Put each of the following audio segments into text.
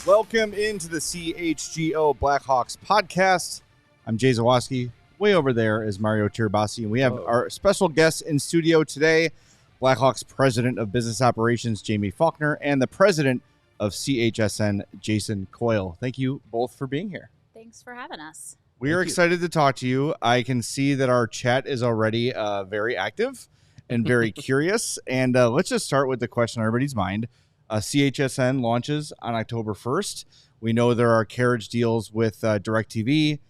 Welcome into the CHGO Blackhawks Podcast. I'm Jay Zawaski. Way over there is Mario Tirabassi, and we have our special guest in studio today, Blackhawks President of Business Operations, Jaime Faulkner, and the President of CHSN, Jason Coyle. Thank you both for being here. Thanks for having us. We are excited to talk to you. I can see that our chat is already very active and very curious. And let's just start with the question on everybody's mind. CHSN launches on October 1st. We know there are carriage deals with DirecTV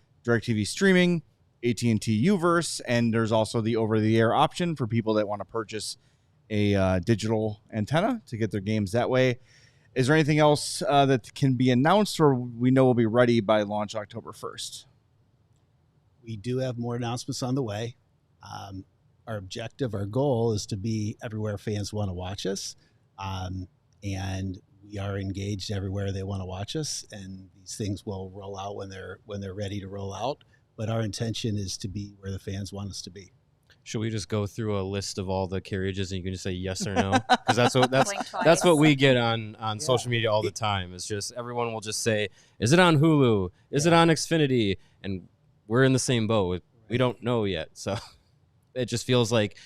streaming, AT&T Uverse, and there's also the over-the-air option for people that want to purchase a digital antenna to get their games that way. Is there anything else that can be announced, or we know will be ready by launch October 1st? We do have more announcements on the way. Our objective, our goal is to be everywhere fans want to watch us. And we are engaged everywhere they want to watch us, and these things will roll out when they're ready to roll out. But our intention is to be where the fans want us to be. Should we just go through a list of all the carriages and you can just say yes or no? Because that's what we get on social media all the time. It's just everyone will just say, "Is it on Hulu? Is it on Xfinity?" And we're in the same boat. We don't know yet, so it just feels like,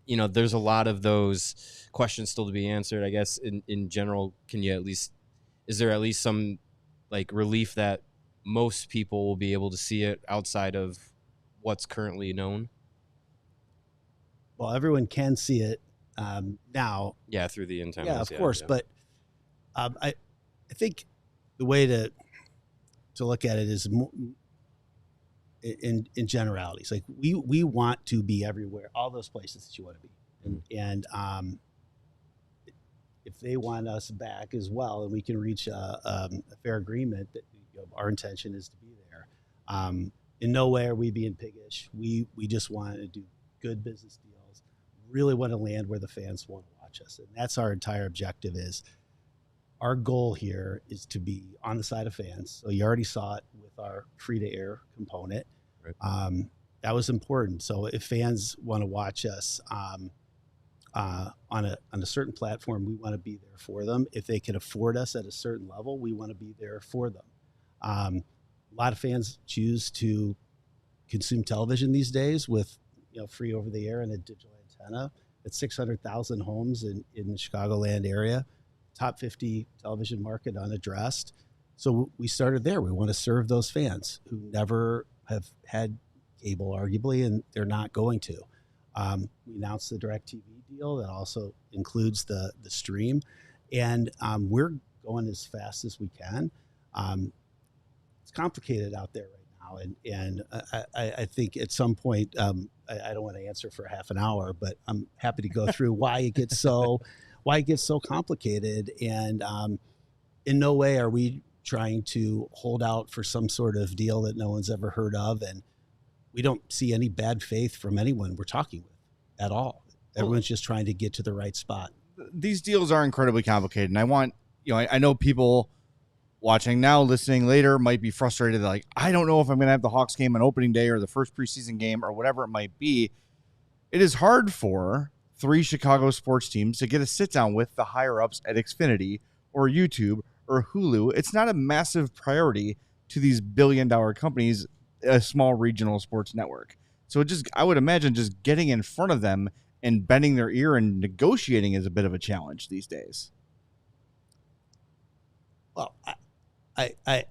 you know, there's a lot of those questions still to be answered. I guess in general, is there at least some like relief that most people will be able to see it outside of what's currently known? Well, everyone can see it now. Yeah, through the antennas. Yeah, of course. Yeah. But I think the way to look at it is more in generalities. Like we want to be everywhere, all those places that you want to be, and if they want us back as well, and we can reach a fair agreement, that our intention is to be there. In no way are we being piggish. We just want to do good business deals. Really want to land where the fans want to watch us, and that's our entire objective. Is our goal here is to be on the side of fans. So you already saw it with our free-to-air component. Right. That was important. So if fans want to watch us on a certain platform, we want to be there for them. If they can afford us at a certain level, we want to be there for them. A lot of fans choose to consume television these days with free over-the-air and a digital antenna. It's 600,000 homes in the Chicagoland area. Top 50 television market unaddressed. So we started there. We want to serve those fans who never have had cable, arguably, and they're not going to. We announced the DirecTV deal that also includes the stream, and we're going as fast as we can. It's complicated out there right now, and I think at some point, I don't want to answer for half an hour, but I'm happy to go through why it gets so complicated. And in no way are we trying to hold out for some sort of deal that no one's ever heard of. And we don't see any bad faith from anyone we're talking with at all. Everyone's just trying to get to the right spot. These deals are incredibly complicated. And I want, I know people watching now, listening later might be frustrated. Like, I don't know if I'm going to have the Hawks game on opening day or the first preseason game or whatever it might be. It is hard for 3 Chicago sports teams to get a sit down with the higher ups at Xfinity or YouTube or Hulu. It's not a massive priority to these billion-dollar companies, a small regional sports network. So I would imagine just getting in front of them and bending their ear and negotiating is a bit of a challenge these days. Well, I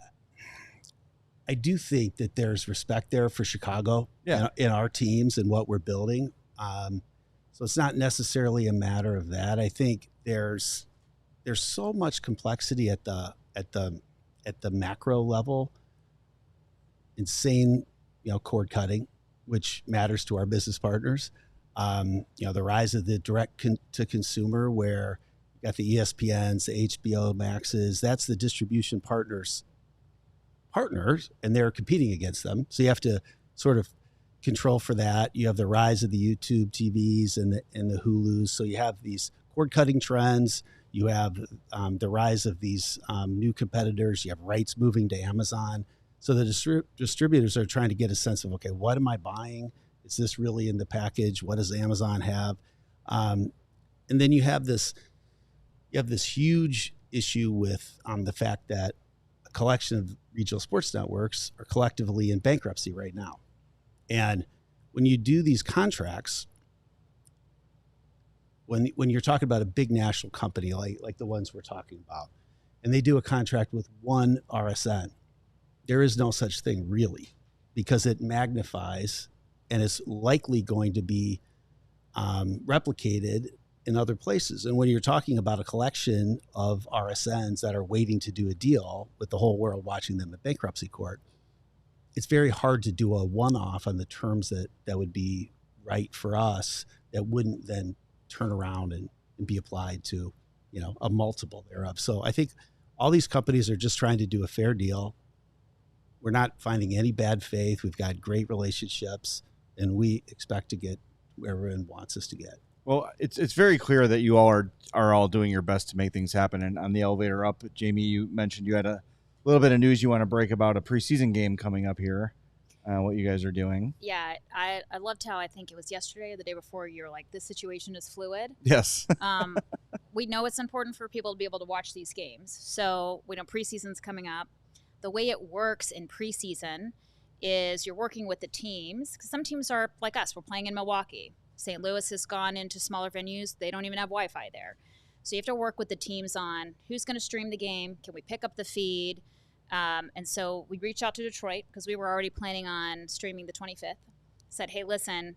do think that there's respect there for Chicago in our teams and what we're building. So it's not necessarily a matter of that. I think there's so much complexity at the macro level. Insane, cord cutting which matters to our business partners. The rise of the direct to consumer, where you got the ESPNs, the HBO Maxes, that's the distribution partners, and they're competing against them. So you have to sort of control for that. You have the rise of the YouTube TVs and the Hulus. So you have these cord cutting trends. You have the rise of these new competitors. You have rights moving to Amazon. So the distributors are trying to get a sense of, okay, what am I buying? Is this really in the package? What does Amazon have? And then you have this huge issue with the fact that a collection of regional sports networks are collectively in bankruptcy right now. And when you do these contracts, when you're talking about a big national company like the ones we're talking about, and they do a contract with one RSN, there is no such thing really, because it magnifies and is likely going to be replicated in other places. And when you're talking about a collection of RSNs that are waiting to do a deal with the whole world watching them at bankruptcy court, it's very hard to do a one-off on the terms that would be right for us, that wouldn't then turn around and be applied to, a multiple thereof. So I think all these companies are just trying to do a fair deal. We're not finding any bad faith. We've got great relationships, and we expect to get where everyone wants us to get. Well, it's very clear that you all are all doing your best to make things happen. And on the elevator up, Jamie, you mentioned you had a little bit of news you want to break about a preseason game coming up here, what you guys are doing. Yeah, I loved how I think it was yesterday or the day before, you're like, this situation is fluid. Yes. We know it's important for people to be able to watch these games. So we know preseason's coming up. The way it works in preseason is you're working with the teams, because some teams are like us. We're playing in Milwaukee. St. Louis has gone into smaller venues. They don't even have Wi-Fi there. So you have to work with the teams on who's going to stream the game. Can we pick up the feed? And so we reached out to Detroit, because we were already planning on streaming the 25th. Said, hey, listen,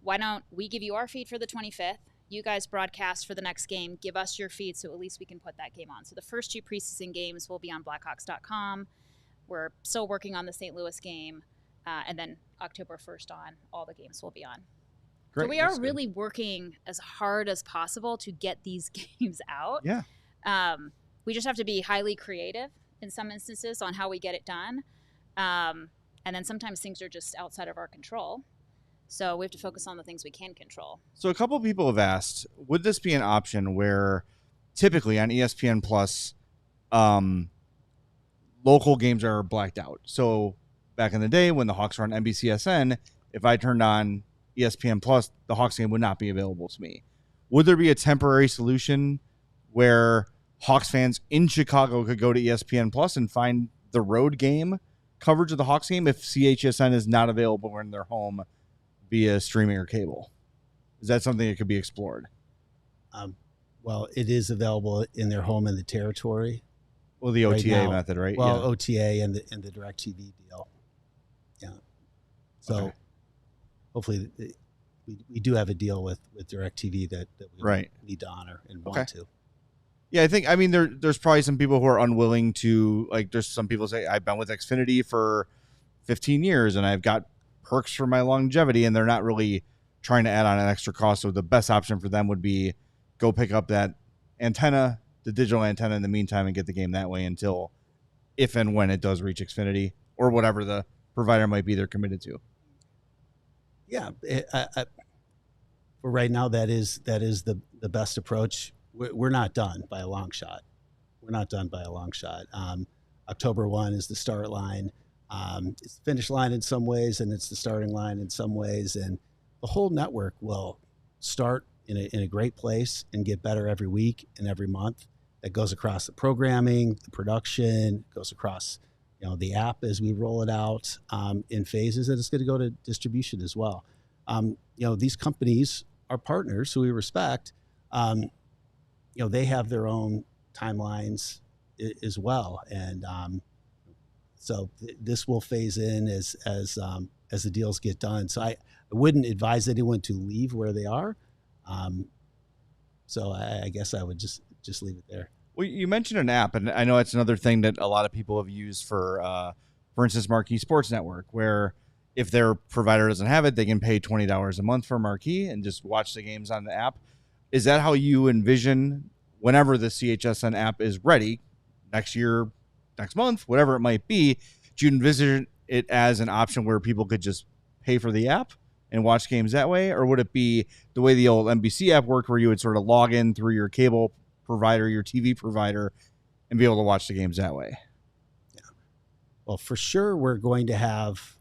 why don't we give you our feed for the 25th? You guys broadcast for the next game. Give us your feed so at least we can put that game on. So the first 2 preseason games will be on Blackhawks.com. We're still working on the St. Louis game. And then October 1st on, all the games will be on. Great. So we are really working as hard as possible to get these games out. Yeah. We just have to be highly creative in some instances on how we get it done. And then sometimes things are just outside of our control. So we have to focus on the things we can control. So a couple of people have asked, would this be an option where typically on ESPN Plus, local games are blacked out? So back in the day when the Hawks were on NBCSN, if I turned on ESPN Plus, the Hawks game would not be available to me. Would there be a temporary solution where Hawks fans in Chicago could go to ESPN Plus and find the road game coverage of the Hawks game if CHSN is not available when they're home via streaming or cable? Is that something that could be explored? Well, it is available in their home in the territory. Well, the OTA method, right? Well, yeah. OTA and the DirecTV deal. Yeah. So okay. Hopefully we do have a deal with DirecTV that we need to honor and want to. Yeah, I mean, there's probably some people who are unwilling to, like, there's some people say, I've been with Xfinity for 15 years and I've got perks for my longevity, and they're not really trying to add on an extra cost. So the best option for them would be go pick up that antenna, the digital antenna in the meantime, and get the game that way until if and when it does reach Xfinity or whatever the provider might be they're committed to. Yeah. For right now, that is the best approach. We're not done by a long shot. October 1 is the start line. It's the finish line in some ways, and it's the starting line in some ways. And the whole network will start in a great place and get better every week and every month. That goes across the programming, the production, goes across the app as we roll it out in phases, and it's going to go to distribution as well. These companies are partners who we respect. They have their own timelines as well, and so this will phase in as the deals get done. So I wouldn't advise anyone to leave where they are. So I guess I would just leave it there. Well, you mentioned an app, and I know it's another thing that a lot of people have used for instance, Marquee Sports Network, where if their provider doesn't have it, they can pay $20 a month for Marquee and just watch the games on the app. Is that how you envision whenever the CHSN app is ready next year, next month, whatever it might be? Do you envision it as an option where people could just pay for the app and watch games that way? Or would it be the way the old NBC app worked where you would sort of log in through your cable provider, your TV provider, and be able to watch the games that way? Yeah. Well, for sure, we're going to have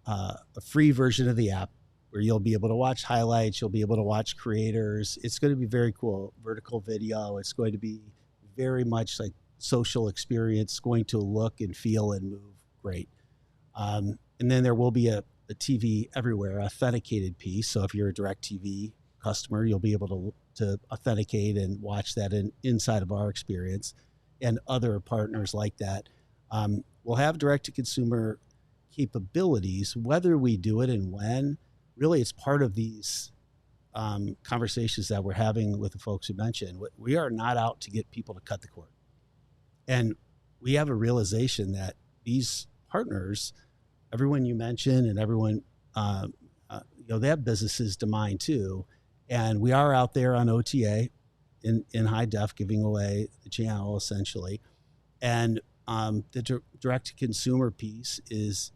a free version of the app where you'll be able to watch highlights. You'll be able to watch creators. It's going to be very cool. Vertical video. It's going to be very much like social experience. It's going to look and feel and move great. And then there will be a TV everywhere authenticated piece. So if you're a DirecTV customer, you'll be able to authenticate and watch that inside of our experience, and other partners like that. We'll have direct-to-consumer capabilities. Whether we do it and when, really it's part of these conversations that we're having with the folks who mentioned. We are not out to get people to cut the cord. And we have a realization that these partners, everyone you mentioned and everyone, they have businesses to mind too. And we are out there on OTA in high def, giving away the channel essentially. And the direct-to-consumer piece is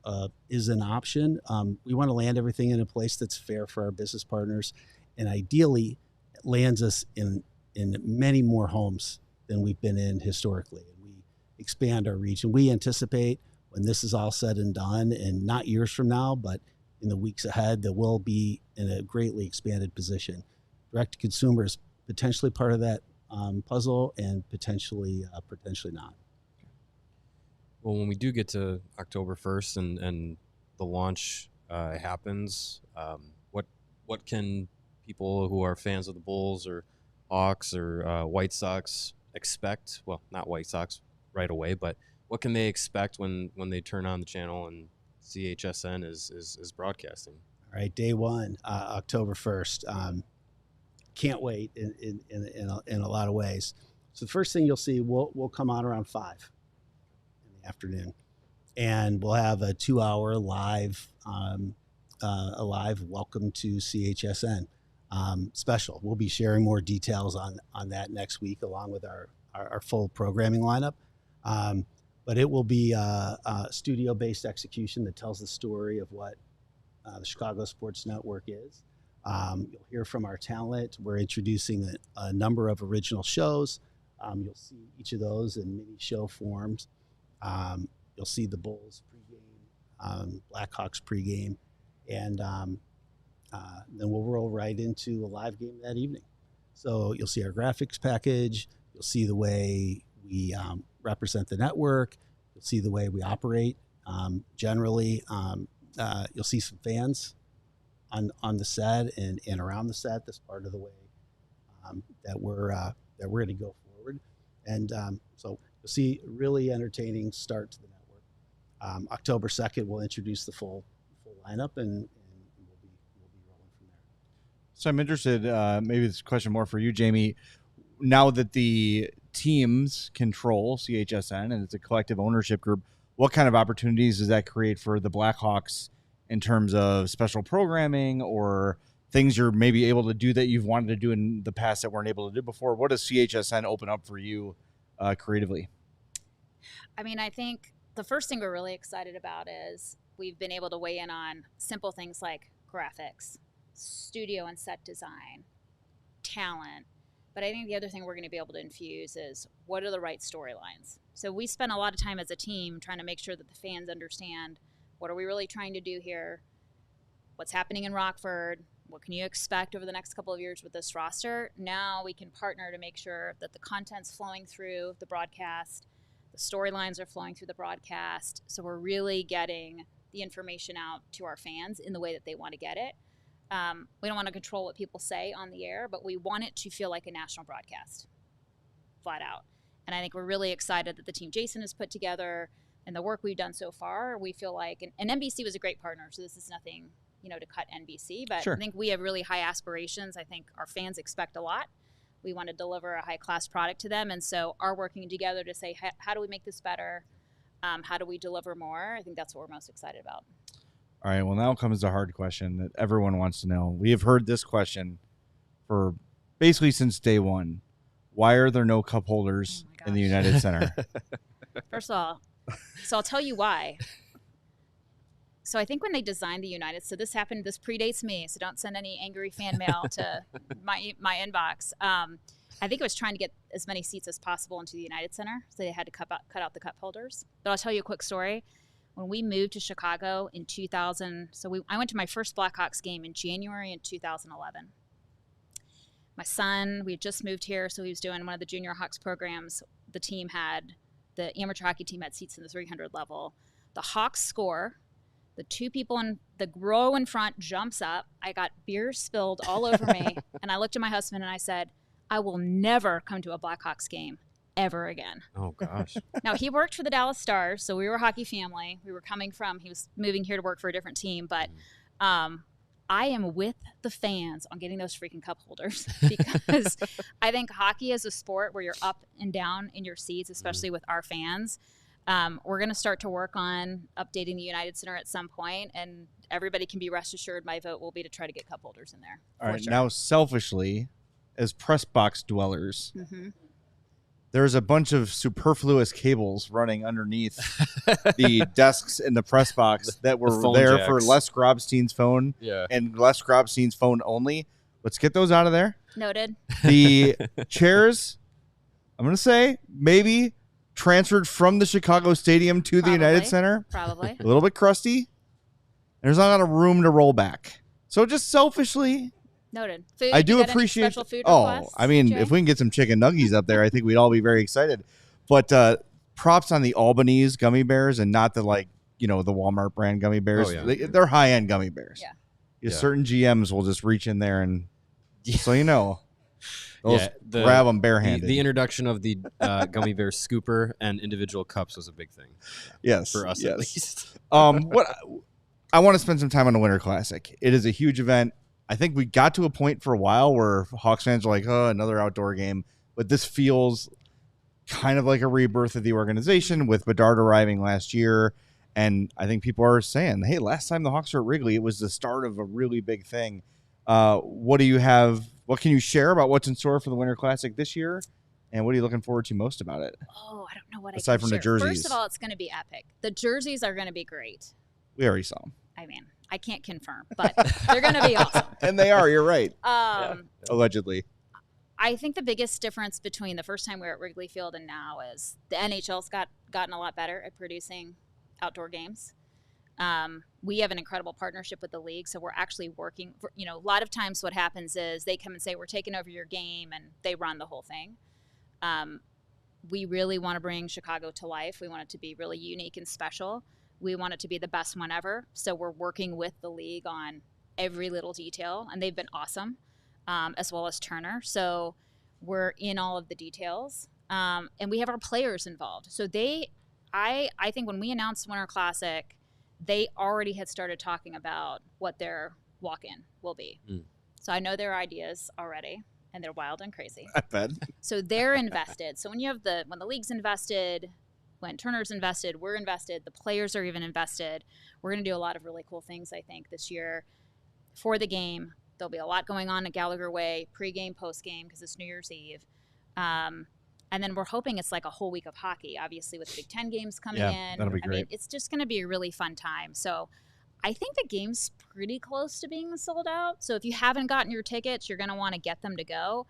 an option. We want to land everything in a place that's fair for our business partners, and ideally it lands us in many more homes than we've been in historically. And we expand our reach, and we anticipate when this is all said and done, and not years from now, but in the weeks ahead, that we'll be in a greatly expanded position. Direct-to-consumer is potentially part of that puzzle, and potentially not. Well, when we do get to October 1st and the launch happens, what can people who are fans of the Bulls or Hawks or White Sox expect? Well, not White Sox right away, but what can they expect when they turn on the channel and CHSN is broadcasting? All right, day one, October 1st. Can't wait in a lot of ways. So the first thing you'll see, we'll come on around 5 in the afternoon, and we'll have a 2-hour live welcome to CHSN special. We'll be sharing more details on that next week, along with our full programming lineup. But it will be a studio-based execution that tells the story of what the Chicago Sports Network is. You'll hear from our talent. We're introducing a number of original shows. You'll see each of those in mini show forms. You'll see the Bulls pregame, Blackhawks pregame, and then we'll roll right into a live game that evening. So you'll see our graphics package. You'll see the way we represent the network. You'll see the way we operate. Generally, you'll see some fans on the set and around the set. That's part of the way that we're going to go forward. And so you'll see a really entertaining start to the network. October 2nd, we'll introduce the full lineup, and we'll be rolling from there. So I'm interested, maybe this is a question more for you, Jaime. Now that the teams control CHSN and it's a collective ownership group, what kind of opportunities does that create for the Blackhawks in terms of special programming or things you're maybe able to do that you've wanted to do in the past that weren't able to do before? What does CHSN open up for you creatively? I mean, I think the first thing we're really excited about is we've been able to weigh in on simple things like graphics, studio and set design, talent. But I think the other thing we're going to be able to infuse is what are the right storylines. So we spent a lot of time as a team trying to make sure that the fans understand what are we really trying to do here, what's happening in Rockford, what can you expect over the next couple of years with this roster. Now we can partner to make sure that the content's flowing through the broadcast, the storylines are flowing through the broadcast, so we're really getting the information out to our fans in the way that they want to get it. We don't want to control what people say on the air, but we want it to feel like a national broadcast, flat out. And I think we're really excited that the team Jason has put together and the work we've done so far. We feel like, and NBC was a great partner, so this is nothing, to cut NBC, but sure. I think we have really high aspirations. I think our fans expect a lot. We want to deliver a high-class product to them, and so are working together to say, how do we make this better? How do we deliver more? I think that's what we're most excited about. All right, well, now comes the hard question that everyone wants to know. We have heard this question for basically since day one. Why are there no cup holders in the United Center? First of all, so I'll tell you why. So I think when they designed the United, so this predates me, so don't send any angry fan mail to my inbox. I think it was trying to get as many seats as possible into the United Center, so they had to cut out the cup holders. But I'll tell you a quick story. When we moved to Chicago in 2000, I went to my first Blackhawks game in January in 2011. My son, we had just moved here, so he was doing one of the junior Hawks programs. The amateur hockey team had seats in the 300 level. The Hawks score. The two people in the row in front jumps up. I got beer spilled all over me, and I looked at my husband and I said, I will never come to a Blackhawks game ever again. Oh, gosh. Now, he worked for the Dallas Stars, so we were a hockey family. He was moving here to work for a different team, but I am with the fans on getting those freaking cup holders because I think hockey is a sport where you're up and down in your seats, especially with our fans. We're going to start to work on updating the United Center at some point, and everybody can be rest assured my vote will be to try to get cup holders in there. All right, now selfishly, as press box dwellers, there's a bunch of superfluous cables running underneath the desks in the press box that were there jacks for Les Grobstein's phone and Les Grobstein's phone only. Let's get those out of there. Noted. The chairs, I'm going to say, maybe transferred from the Chicago Stadium to the United Center. Probably. A little bit crusty. There's not a lot of room to roll back. So just selfishly, noted. Food, I do appreciate. Special food requests, I mean, Jay? if we can get some chicken nuggies up there, I think we'd all be very excited. But props on the Albanese gummy bears, and not the the Walmart brand gummy bears. Oh, yeah. They're high end gummy bears. Yeah. Certain GMs will just reach in there and so they'll grab them barehanded. The introduction of the gummy bear scooper and individual cups was a big thing. Yes, for us at least. What I want to spend some time on the Winter Classic. It is a huge event. I think we got to a point for a while where Hawks fans are like, oh, another outdoor game. But this feels kind of like a rebirth of the organization with Bedard arriving last year. And I think people are saying, hey, last time the Hawks were at Wrigley, it was the start of a really big thing. What do you have? What can you share about what's in store for the Winter Classic this year? And what are you looking forward to most about it? Oh, I don't know what aside from the jerseys. First of all, it's going to be epic. The jerseys are going to be great. We already saw them. I mean, I can't confirm, but they're going to be awesome. And they are. You're right. Allegedly. I think the biggest difference between the first time we were at Wrigley Field and now is the NHL's gotten a lot better at producing outdoor games. We have an incredible partnership with the league, so we're actually working. A lot of times what happens is they come and say, we're taking over your game, and they run the whole thing. We really want to bring Chicago to life. We want it to be really unique and special. We want it to be the best one ever. So we're working with the league on every little detail, and they've been awesome, as well as Turner. So we're in all of the details, and we have our players involved. So I think when we announced Winter Classic, they already had started talking about what their walk-in will be. So I know their ideas already, and they're wild and crazy. I bet. So they're invested. So when the league's invested, when Turner's invested, we're invested, the players are even invested. We're going to do a lot of really cool things, I think, this year for the game. There'll be a lot going on at Gallagher Way, pre-game, post-game, because it's New Year's Eve. And then we're hoping it's like a whole week of hockey, obviously, with Big Ten games coming in. That'll be great. I mean, it's just going to be a really fun time. So I think the game's pretty close to being sold out. So if you haven't gotten your tickets, you're going to want to get them to go.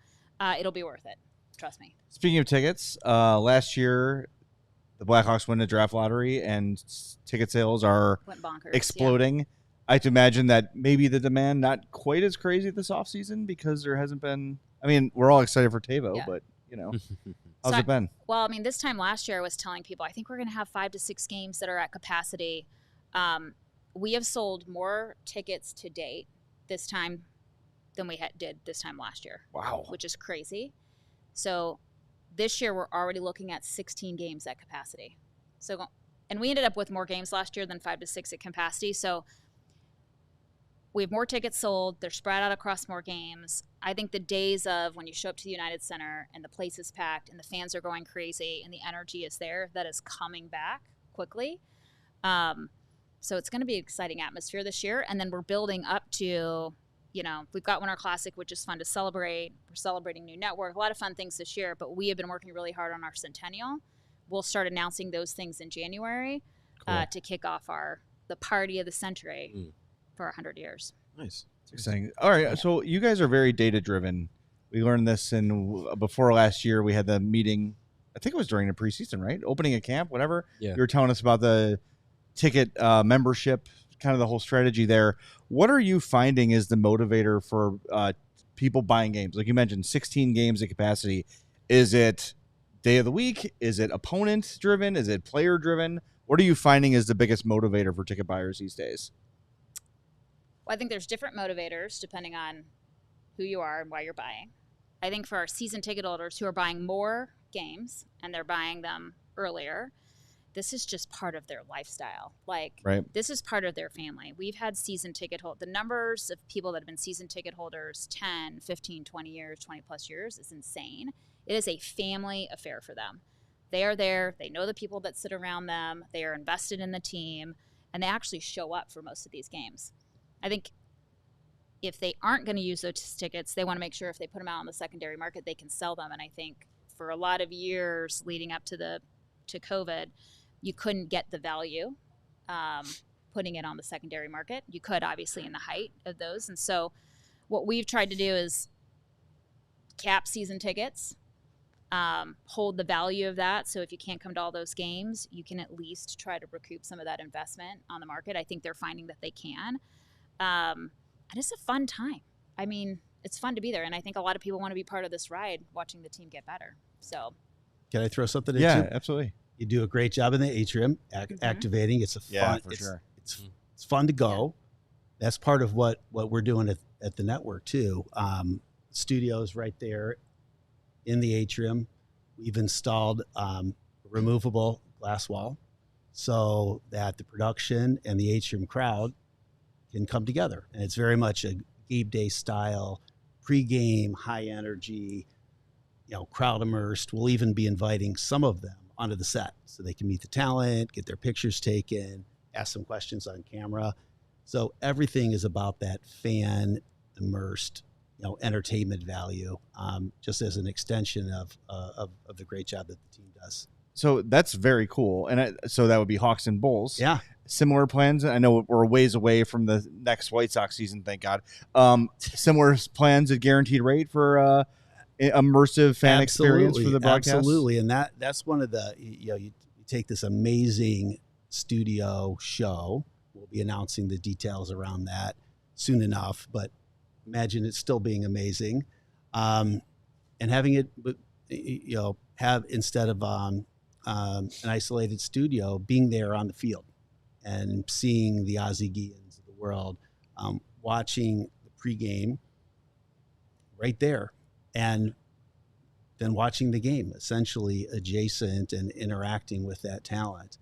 It'll be worth it. Trust me. Speaking of tickets, last year the Blackhawks won the draft lottery and ticket sales are exploding. Yeah. I have to imagine that maybe the demand not quite as crazy this offseason because there hasn't been – I mean, we're all excited for Tavo, but, how's it been? Well, I mean, this time last year I was telling people I think we're going to have 5 to 6 games that are at capacity. We have sold more tickets to date this time than we did this time last year. Wow. Which is crazy. So this year we're already looking at 16 games at capacity. And we ended up with more games last year than 5 to 6 at capacity. So we have more tickets sold. They're spread out across more games. I think the days of when you show up to the United Center and the place is packed and the fans are going crazy and the energy is there, that is coming back quickly. So it's going to be an exciting atmosphere this year. And then we're building up to, we've got Winter Classic, which is fun to celebrate. We're celebrating new network, a lot of fun things this year, but we have been working really hard on our centennial. We'll start announcing those things in January to kick off the party of the century for 100 years. Nice. Exciting. All right. So you guys are very data driven. We learned this before last year. We had the meeting. I think it was during the preseason, right? Opening a camp, whatever. Yeah. You were telling us about the ticket membership, kind of the whole strategy there. What are you finding is the motivator for people buying games? Like you mentioned, 16 games at capacity. Is it day of the week? Is it opponent driven? Is it player driven? What are you finding is the biggest motivator for ticket buyers these days? Well, I think there's different motivators depending on who you are and why you're buying. I think for our season ticket holders who are buying more games and they're buying them earlier, this is just part of their lifestyle. This is part of their family. We've had season ticket holders. The numbers of people that have been season ticket holders 10, 15, 20 years, 20 plus years is insane. It is a family affair for them. They are there. They know the people that sit around them. They are invested in the team, and they actually show up for most of these games. I think if they aren't going to use those tickets, they want to make sure if they put them out on the secondary market, they can sell them. And I think for a lot of years leading up to COVID, you couldn't get the value putting it on the secondary market. You could, obviously, in the height of those. And so what we've tried to do is cap season tickets, hold the value of that. So if you can't come to all those games, you can at least try to recoup some of that investment on the market. I think they're finding that they can. And it's a fun time. I mean, it's fun to be there. And I think a lot of people want to be part of this ride, watching the team get better. So, can I throw something in? Yeah, absolutely. You do a great job in the atrium, activating. It's a fun. Sure. It's fun to go. Yeah. That's part of what we're doing at the network too. Studios right there in the atrium. We've installed a removable glass wall so that the production and the atrium crowd can come together. And it's very much a game day style, pregame, high energy, crowd immersed. We'll even be inviting some of them onto the set so they can meet the talent, get their pictures taken, ask some questions on camera. So everything is about that fan immersed, entertainment value, just as an extension of the great job that the team does. So that's very cool. And so that would be Hawks and Bulls. Yeah. Similar plans. I know we're a ways away from the next White Sox season, thank God. Similar plans at guaranteed rate for immersive fan experience for the broadcast. Absolutely. And that's one of the, you take this amazing studio show. We'll be announcing the details around that soon enough, but imagine it still being amazing. And having it, have instead of an isolated studio, being there on the field and seeing the Ozzie Guillens of the world, watching the pregame right there, and then watching the game essentially adjacent and interacting with that talent.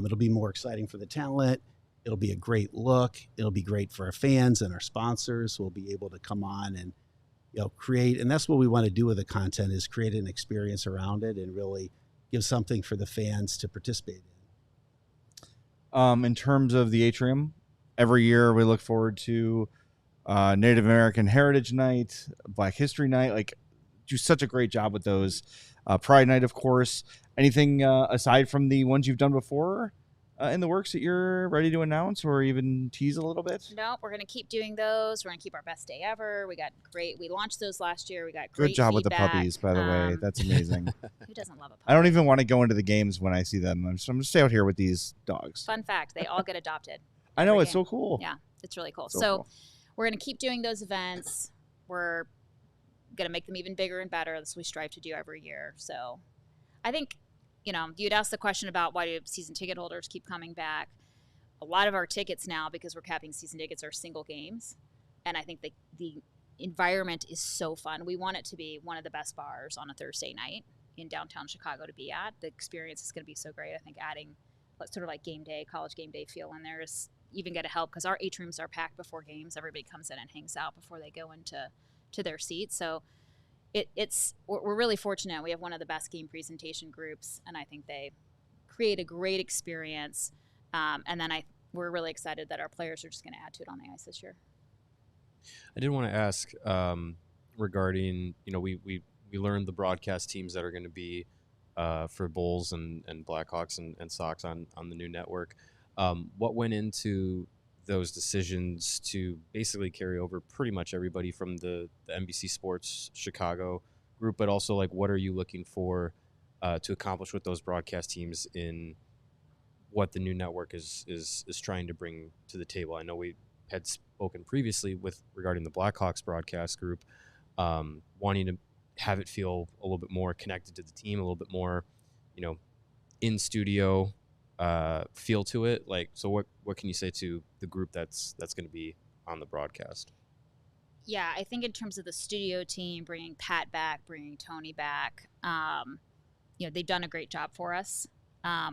It'll be more exciting for the talent. It'll be a great look. It'll be great for our fans and our sponsors. We'll be able to come on and create, and that's what we want to do with the content, is create an experience around it and really give something for the fans to participate in. In terms of the atrium, every year we look forward to Native American Heritage Night, Black History Night. Do such a great job with those. Pride Night, of course. Anything aside from the ones you've done before in the works that you're ready to announce or even tease a little bit? No, we're going to keep doing those. We're going to keep our best day ever. We launched those last year. We got great Good job feedback. With the puppies, by the way. That's amazing. Who doesn't love a puppy? I don't even want to go into the games when I see them. I'm going to stay out here with these dogs. Fun fact, they all get adopted. I know, it's game. so cool. Yeah, it's really cool. So cool. We're going to keep doing those events. We're going to make them even bigger and better, as we strive to do every year. So I think, you'd ask the question about why do season ticket holders keep coming back. A lot of our tickets now, because we're capping season tickets, are single games. And I think the environment is so fun. We want it to be one of the best bars on a Thursday night in downtown Chicago to be at. The experience is going to be so great. I think adding sort of like game day, college game day feel in there is even going to help, because our atriums are packed before games. Everybody comes in and hangs out before they go into their seats. So we're really fortunate. We have one of the best game presentation groups, and I think they create a great experience. And then we're really excited that our players are just going to add to it on the ice this year. I did want to ask regarding, we learned the broadcast teams that are going to be for Bulls and Blackhawks and Sox on the new network. What went into those decisions to basically carry over pretty much everybody from the NBC Sports Chicago group, but also like what are you looking for to accomplish with those broadcast teams in what the new network is trying to bring to the table? I know we had spoken previously regarding the Blackhawks broadcast group, wanting to have it feel a little bit more connected to the team, a little bit more, in studio feel to it. Like, so what can you say to the group that's going to be on the broadcast? Yeah, I think in terms of the studio team, bringing Pat back, bringing Tony back, they've done a great job for us.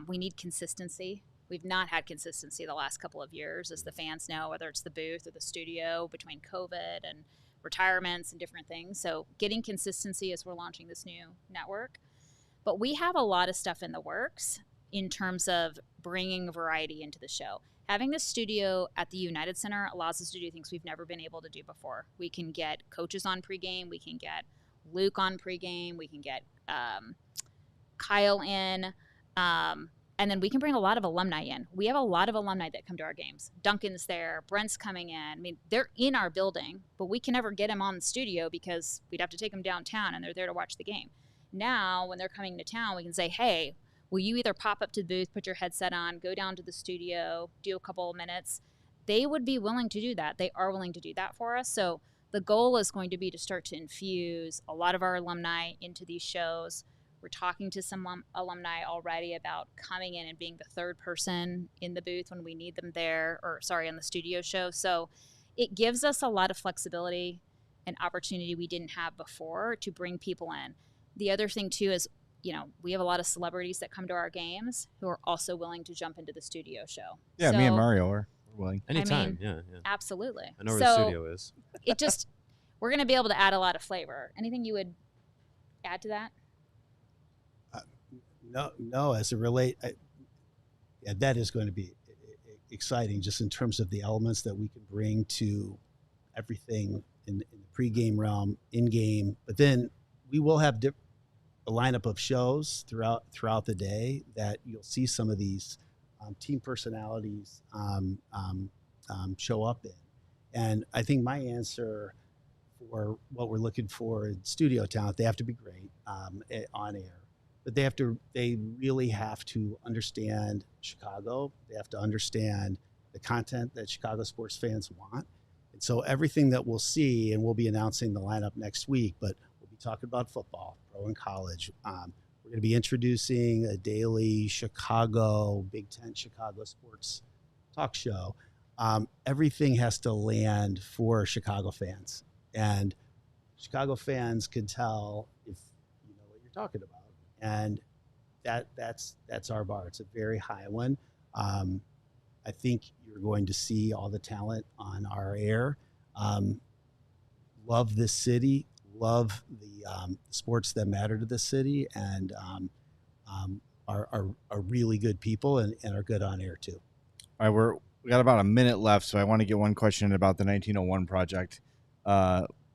We need consistency. We've not had consistency the last couple of years, as the fans know, whether it's the booth or the studio, between COVID and retirements and different things. So getting consistency as we're launching this new network. But we have a lot of stuff in the works in terms of bringing variety into the show. Having the studio at the United Center allows us to do things we've never been able to do before. We can get coaches on pregame. We can get Luke on pregame. We can get Kyle in. And then we can bring a lot of alumni in. We have a lot of alumni that come to our games. Duncan's there. Brent's coming in. I mean, they're in our building, but we can never get them on the studio because we'd have to take them downtown, and they're there to watch the game. Now, when they're coming to town, we can say, hey, will you either pop up to the booth, put your headset on, go down to the studio, do a couple of minutes? They would be willing to do that. They are willing to do that for us. So the goal is going to be to start to infuse a lot of our alumni into these shows. We're talking to some alumni already about coming in and being the third person in the booth when we need them there, on the studio show. So it gives us a lot of flexibility and opportunity we didn't have before to bring people in. The other thing, too, is, we have a lot of celebrities that come to our games who are also willing to jump into the studio show. Yeah, me and Mario are willing. Anytime, yeah. Absolutely. I know where the studio is. We're going to be able to add a lot of flavor. Anything you would add to that? No. As it relates, that is going to be exciting, just in terms of the elements that we can bring to everything in the pregame realm, in-game. But then we will have a lineup of shows throughout the day that you'll see some of these team personalities show up in. And I think my answer for what we're looking for in studio talent, they have to be great on air. But they really have to understand Chicago. They have to understand the content that Chicago sports fans want. And so everything that we'll see, and we'll be announcing the lineup next week, but we'll be talking about football, pro and college. We're going to be introducing a daily Chicago, Big Ten Chicago sports talk show. Everything has to land for Chicago fans. And Chicago fans can tell if you know what you're talking about. And that's our bar. It's a very high one. I think you're going to see all the talent on our air. Love this city. Love the sports that matter to this city, and are really good people and are good on air too. All right, we got about a minute left, so I want to get one question about the 1901 project.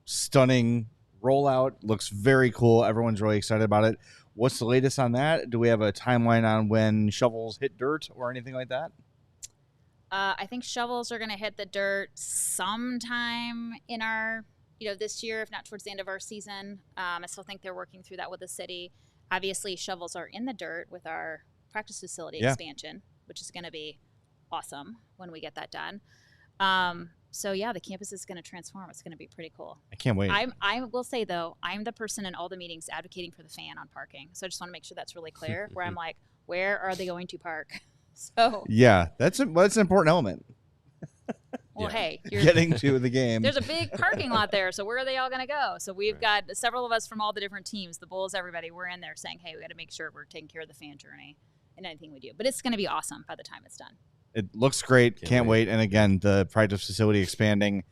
Stunning rollout, looks very cool. Everyone's really excited about it. What's the latest on that? Do we have a timeline on when shovels hit dirt or anything like that? I think shovels are going to hit the dirt sometime in our, this year, if not towards the end of our season. I still think they're working through that with the city. Obviously, shovels are in the dirt with our practice facility expansion, which is going to be awesome when we get that done. So the campus is going to transform. It's going to be pretty cool. I can't wait. I will say, though, I'm the person in all the meetings advocating for the fan on parking. So I just want to make sure that's really clear, where I'm like, where are they going to park? So yeah, that's an important element. Well, hey, you're getting to the game. There's a big parking lot there, so where are they all going to go? So we've got several of us from all the different teams, the Bulls, everybody. We're in there saying, hey, we got to make sure we're taking care of the fan journey in anything we do. But it's going to be awesome by the time it's done. It looks great. Can't wait. And again, the practice facility expanding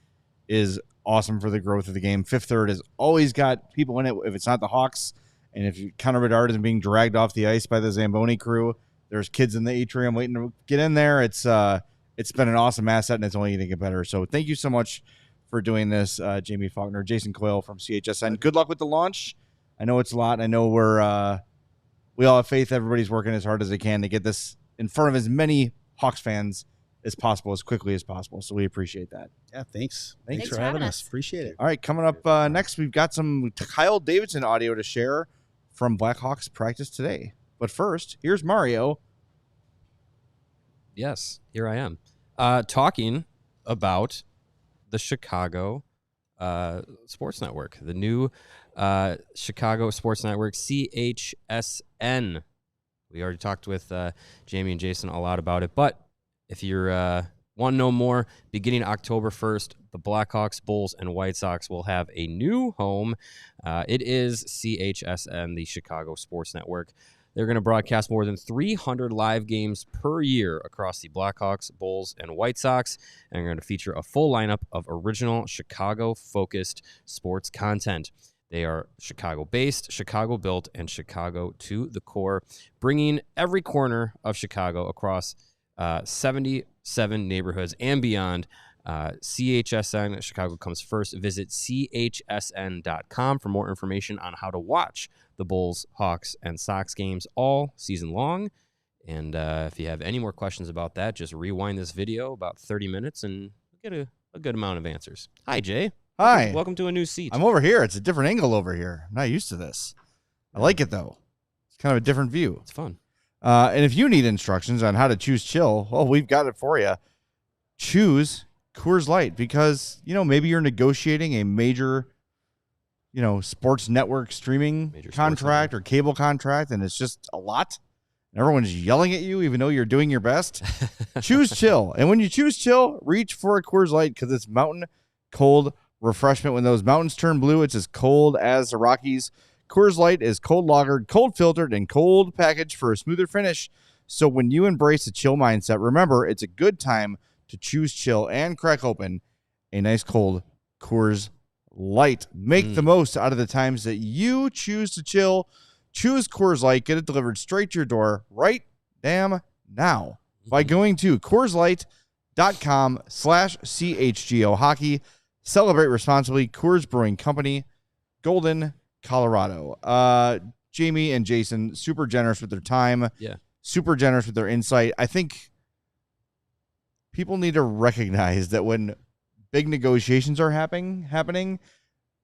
is awesome for the growth of the game. Fifth Third has always got people in it. If it's not the Hawks, and if Connor Bedard isn't being dragged off the ice by the Zamboni crew, there's kids in the atrium waiting to get in there. It's it's been an awesome asset, and it's only going to get better. So thank you so much for doing this, Jaime Faulkner, Jason Coyle from CHSN. Good luck with the launch. I know it's a lot. I know we all have faith. Everybody's working as hard as they can to get this in front of as many Hawks fans as possible, as quickly as possible. So we appreciate that. Yeah, thanks. Thanks for for having having us. us. Appreciate it. All right, coming up next, we've got some Kyle Davidson audio to share from Blackhawks practice today. But first, here's Mario. Yes, here I am. Talking about the Chicago Sports Network, the new Chicago Sports Network, CHSN. We already talked with Jamie and Jason a lot about it, but if you want to know more, beginning October 1st, the Blackhawks, Bulls, and White Sox will have a new home. It is CHSN, the Chicago Sports Network. They're going to broadcast more than 300 live games per year across the Blackhawks, Bulls, and White Sox, and they're going to feature a full lineup of original Chicago-focused sports content. They are Chicago-based, Chicago-built, and Chicago to the core, bringing every corner of Chicago across 77 neighborhoods and beyond. CHSN Chicago comes first. Visit chsn.com for more information on how to watch the Bulls, Hawks, and Sox games all season long. And if you have any more questions about that, just rewind this video about 30 minutes and get a good amount of answers. Hi, Jay. Hi. Welcome to a new seat. I'm over here. It's a different angle over here. I'm not used to this. I like it, though. It's kind of a different view. It's fun. And if you need instructions on how to choose chill, well, we've got it for you. Choose Coors Light because, maybe you're negotiating a major, sports network streaming contract or cable contract, and it's just a lot. Everyone's yelling at you, even though you're doing your best. Choose chill. And when you choose chill, reach for a Coors Light because it's mountain cold refreshment. When those mountains turn blue, it's as cold as the Rockies. Coors Light is cold lagered, cold filtered, and cold packaged for a smoother finish. So when you embrace a chill mindset, remember it's a good time to choose chill and crack open a nice cold Coors Light. Make the most out of the times that you choose to chill. Choose Coors Light. Get it delivered straight to your door right damn now by going to CoorsLight.com/CHGO Hockey. Celebrate responsibly. Coors Brewing Company, Golden, Colorado. Jamie and Jason, super generous with their time. Yeah. Super generous with their insight. I think people need to recognize that when big negotiations are happening,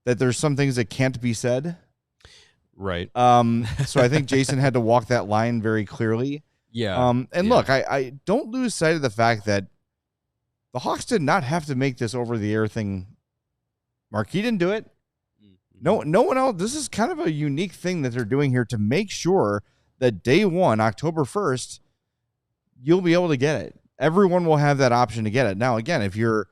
that there's some things that can't be said. Right. So I think Jason had to walk that line very clearly. Yeah. Look, I don't lose sight of the fact that the Hawks did not have to make this over-the-air thing. Marquee didn't do it. No one else. This is kind of a unique thing that they're doing here to make sure that day one, October 1st, you'll be able to get it. Everyone will have that option to get it. Now, again, if there's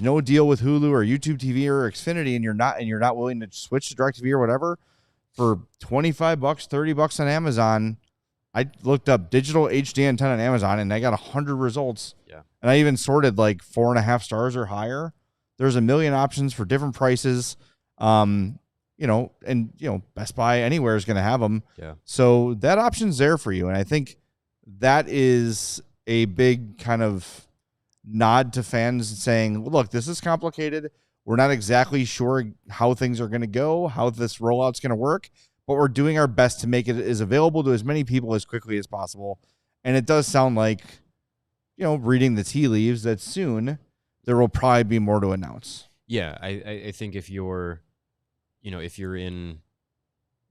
no deal with Hulu or YouTube TV or Xfinity and you're not willing to switch to DirecTV or whatever, for $25, $30 on Amazon, I looked up digital HD antenna on Amazon and I got 100 results. Yeah. And I even sorted like 4.5 stars or higher. There's a million options for different prices. Best Buy anywhere is going to have them. Yeah. So that option's there for you. And I think that is a big kind of nod to fans saying, look, this is complicated. We're not exactly sure how things are going to go, how this rollout's going to work, but we're doing our best to make it as available to as many people as quickly as possible. And it does sound like, reading the tea leaves, that soon there will probably be more to announce. Yeah, I think if you're in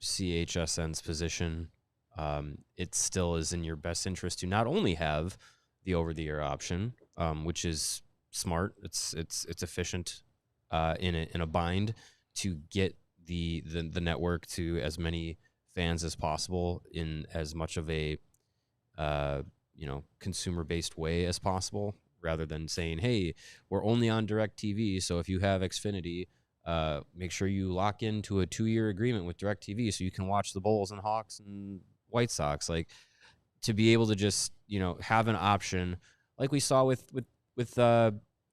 CHSN's position, it still is in your best interest to not only have the over-the-air option, which is smart. It's efficient in a bind to get the network to as many fans as possible in as much of a consumer-based way as possible, rather than saying, hey, we're only on DirecTV, so if you have Xfinity, make sure you lock into a 2-year agreement with DirecTV so you can watch the Bulls and Hawks and White Sox. Like, to be able to just, have an option like we saw with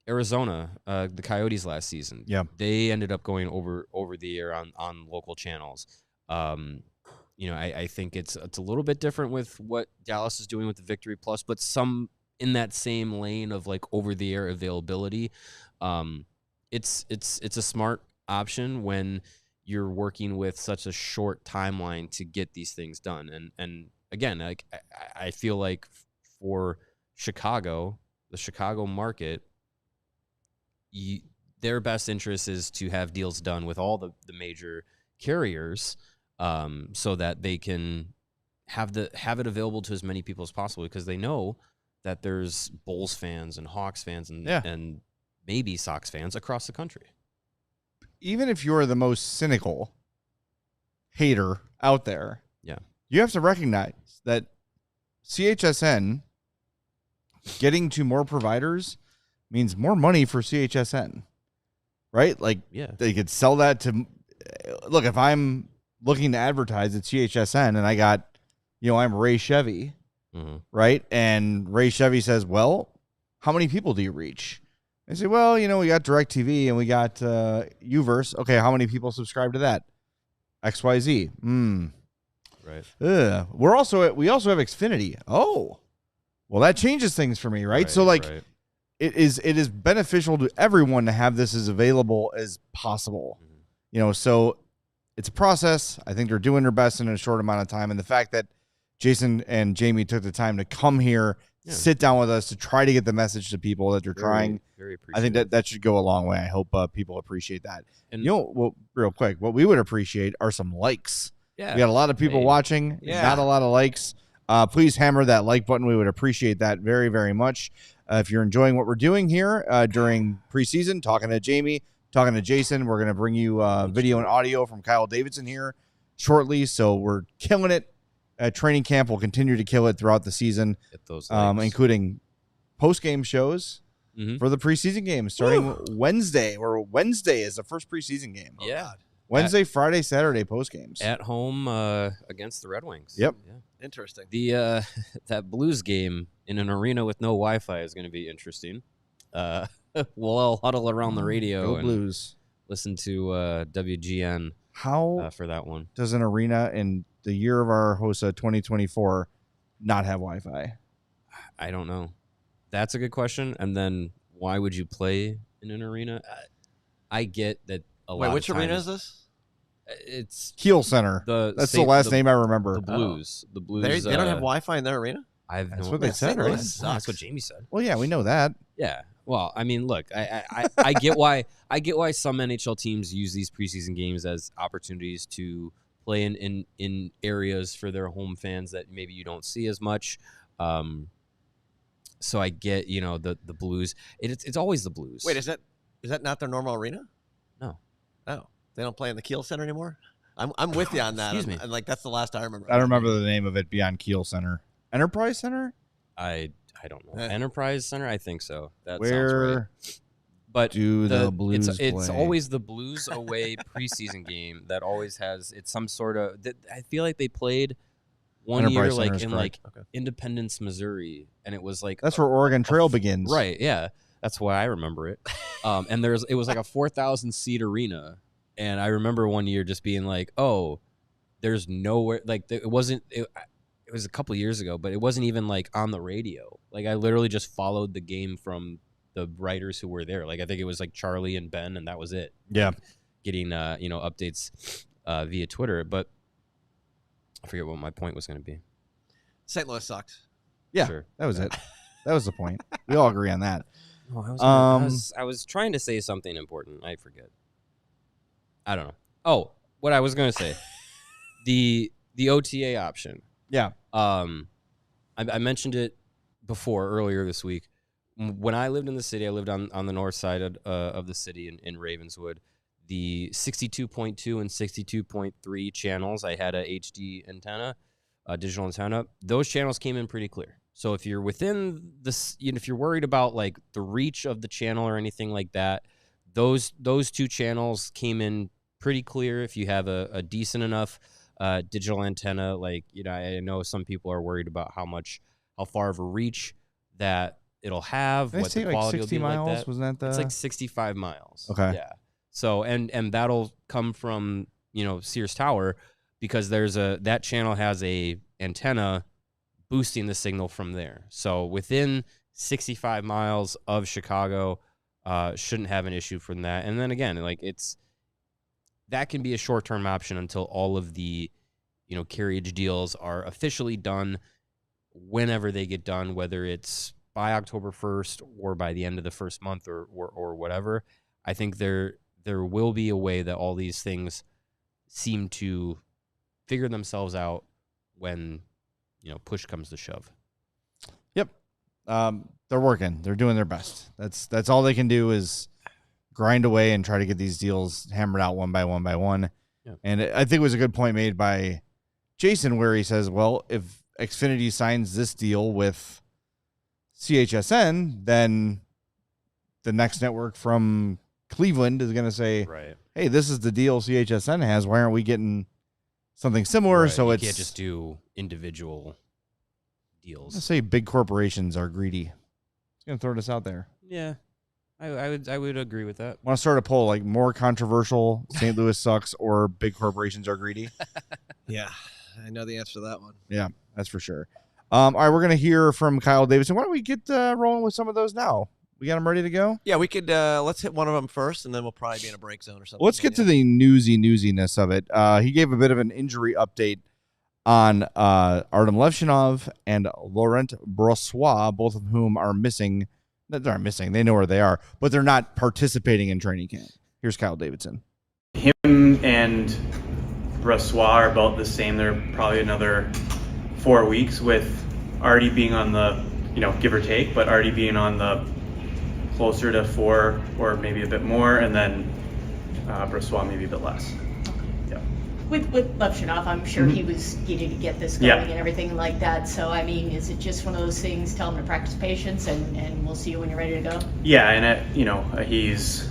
Arizona, the Coyotes last season. Yeah. They ended up going over the air on local channels. I think it's a little bit different with what Dallas is doing with the Victory Plus, but some in that same lane of like over-the-air availability. It's a smart option when you're working with such a short timeline to get these things done. And again, like I feel like for Chicago, the Chicago market, their best interest is to have deals done with all the major carriers, so that they can have it available to as many people as possible, because they know that there's Bulls fans and Hawks fans and maybe Sox fans across the country. Even if you're the most cynical hater out there, you have to recognize that CHSN getting to more providers means more money for CHSN, right? Like, they could sell that to. Look, if I'm looking to advertise at CHSN and I got, I'm Ray Chevy, right? And Ray Chevy says, well, how many people do you reach? I say, well, we got DirecTV and we got Uverse. Okay, how many people subscribe to that? XYZ. Right. We also have Xfinity. Oh, well, that changes things for me, right? So, it is beneficial to everyone to have this as available as possible. So it's a process. I think they're doing their best in a short amount of time, and the fact that Jason and Jamie took the time to come here, sit down with us to try to get the message to people that they're trying. Very I think that should go a long way. I hope people appreciate that. And real quick, what we would appreciate are some likes. Yeah, we got a lot of people watching. Not a lot of likes. Please hammer that like button. We would appreciate that very, very much. If you're enjoying what we're doing here during preseason, talking to Jamie, talking to Jason, we're going to bring you video and audio from Kyle Davidson here shortly. So we're killing it. Training camp will continue to kill it throughout the season, including post-game shows for the preseason games starting Wednesday, or Wednesday is the first preseason game. Wednesday, Friday, Saturday post games at home against the Red Wings. Yep. Yeah. Interesting. The that Blues game in an arena with no Wi-Fi is going to be interesting. We'll all huddle around the radio and Blues. Listen to WGN. How for that one does an arena in the year of our HOSA 2024 not have Wi-Fi? I don't know. That's a good question. And then why would you play in an arena? I get that. Which arena is this? It's Kiel Center. That's the last name I remember. The Blues. The Blues. They don't have Wi-Fi in their arena? That's what they said, right? That's what Jamie said. Well, yeah, we know that. Yeah. Well, I mean, look, I get why some NHL teams use these preseason games as opportunities to play in areas for their home fans that maybe you don't see as much. So I get, the Blues. It's always the Blues. Wait, is that not their normal arena? No. Oh, they don't play in the Kiel Center anymore? I'm with you on that. Excuse me. And that's the last I remember. I don't remember the name of it beyond Kiel Center. Enterprise Center? I don't know. Enterprise Center? I think so. That Where sounds right. But the Blues it's always the Blues away preseason game that always has some sort of. I feel like they played one Enterprise year Center like in Independence, Missouri, and it was like that's where Oregon Trail begins. Right? Yeah, that's why I remember it. And it was like a 4,000 seat arena, and I remember one year just being like, oh, there's nowhere like it wasn't. It was a couple years ago, but it wasn't even like on the radio. Like I literally just followed the game from the writers who were there. Like I think it was like Charlie and Ben, and that was it. Yeah, getting updates via Twitter. But I forget what my point was going to be. St. Louis sucks. Yeah, sure. That was it. That was the point. We all agree on that. Oh, I was trying to say something important. I forget. I don't know. Oh, what I was going to say, the OTA option. Yeah. I mentioned it before earlier this week. When I lived in the city, I lived on the north side of the city in Ravenswood. The 62.2 and 62.3 channels, I had a HD antenna, a digital antenna. Those channels came in pretty clear. So if you're within this, if you're worried about like the reach of the channel or anything like that, those two channels came in pretty clear. If you have a decent enough digital antenna, like I know some people are worried about how far of a reach that it'll have. Did what the quality like 60 will be miles? Like that. Wasn't that It's like 65 miles. Okay. Yeah. So and that'll come from Sears Tower, because that channel has a antenna boosting the signal from there. So within 65 miles of Chicago. Shouldn't have an issue from that. And then again, like that can be a short-term option until all of the, carriage deals are officially done. Whenever they get done, whether it's by October 1st or by the end of the first month or whatever, I think there will be a way that all these things seem to figure themselves out when, push comes to shove. Yep. They're working. They're doing their best. That's all they can do is grind away and try to get these deals hammered out one by one. Yeah. And I think it was a good point made by Jason where he says, well, if Xfinity signs this deal with CHSN, then the next network from Cleveland is going to say, right, hey, this is the deal CHSN has. Why aren't we getting something similar? Right. So you it's can't just do individual deals. Let's say big corporations are greedy. Just going to throw this out there. Yeah, I would agree with that. Want to start a poll, like more controversial, St. Louis sucks or big corporations are greedy? Yeah, I know the answer to that one. Yeah, that's for sure. All right, we're going to hear from Kyle Davidson. Why don't we get rolling with some of those now? We got them ready to go? Yeah, we could. Let's hit one of them first, and then we'll probably be in a break zone or something. Let's get to the newsiness of it. He gave a bit of an injury update on Artem Levshinov and Laurent Brossoit, both of whom are missing. They aren't missing. They know where they are, but they're not participating in training camp. Here's Kyle Davidson. Him and Brossoit are about the same. They're probably another 4 weeks, with Artie being on the, give or take, but Artie being on the closer to 4 or maybe a bit more, and then Brossoit maybe a bit less. Yeah. With Levshinov, I'm sure he was eager to get this going and everything like that. So, I mean, is it just one of those things, tell him to practice patience and we'll see you when you're ready to go? Yeah, and he's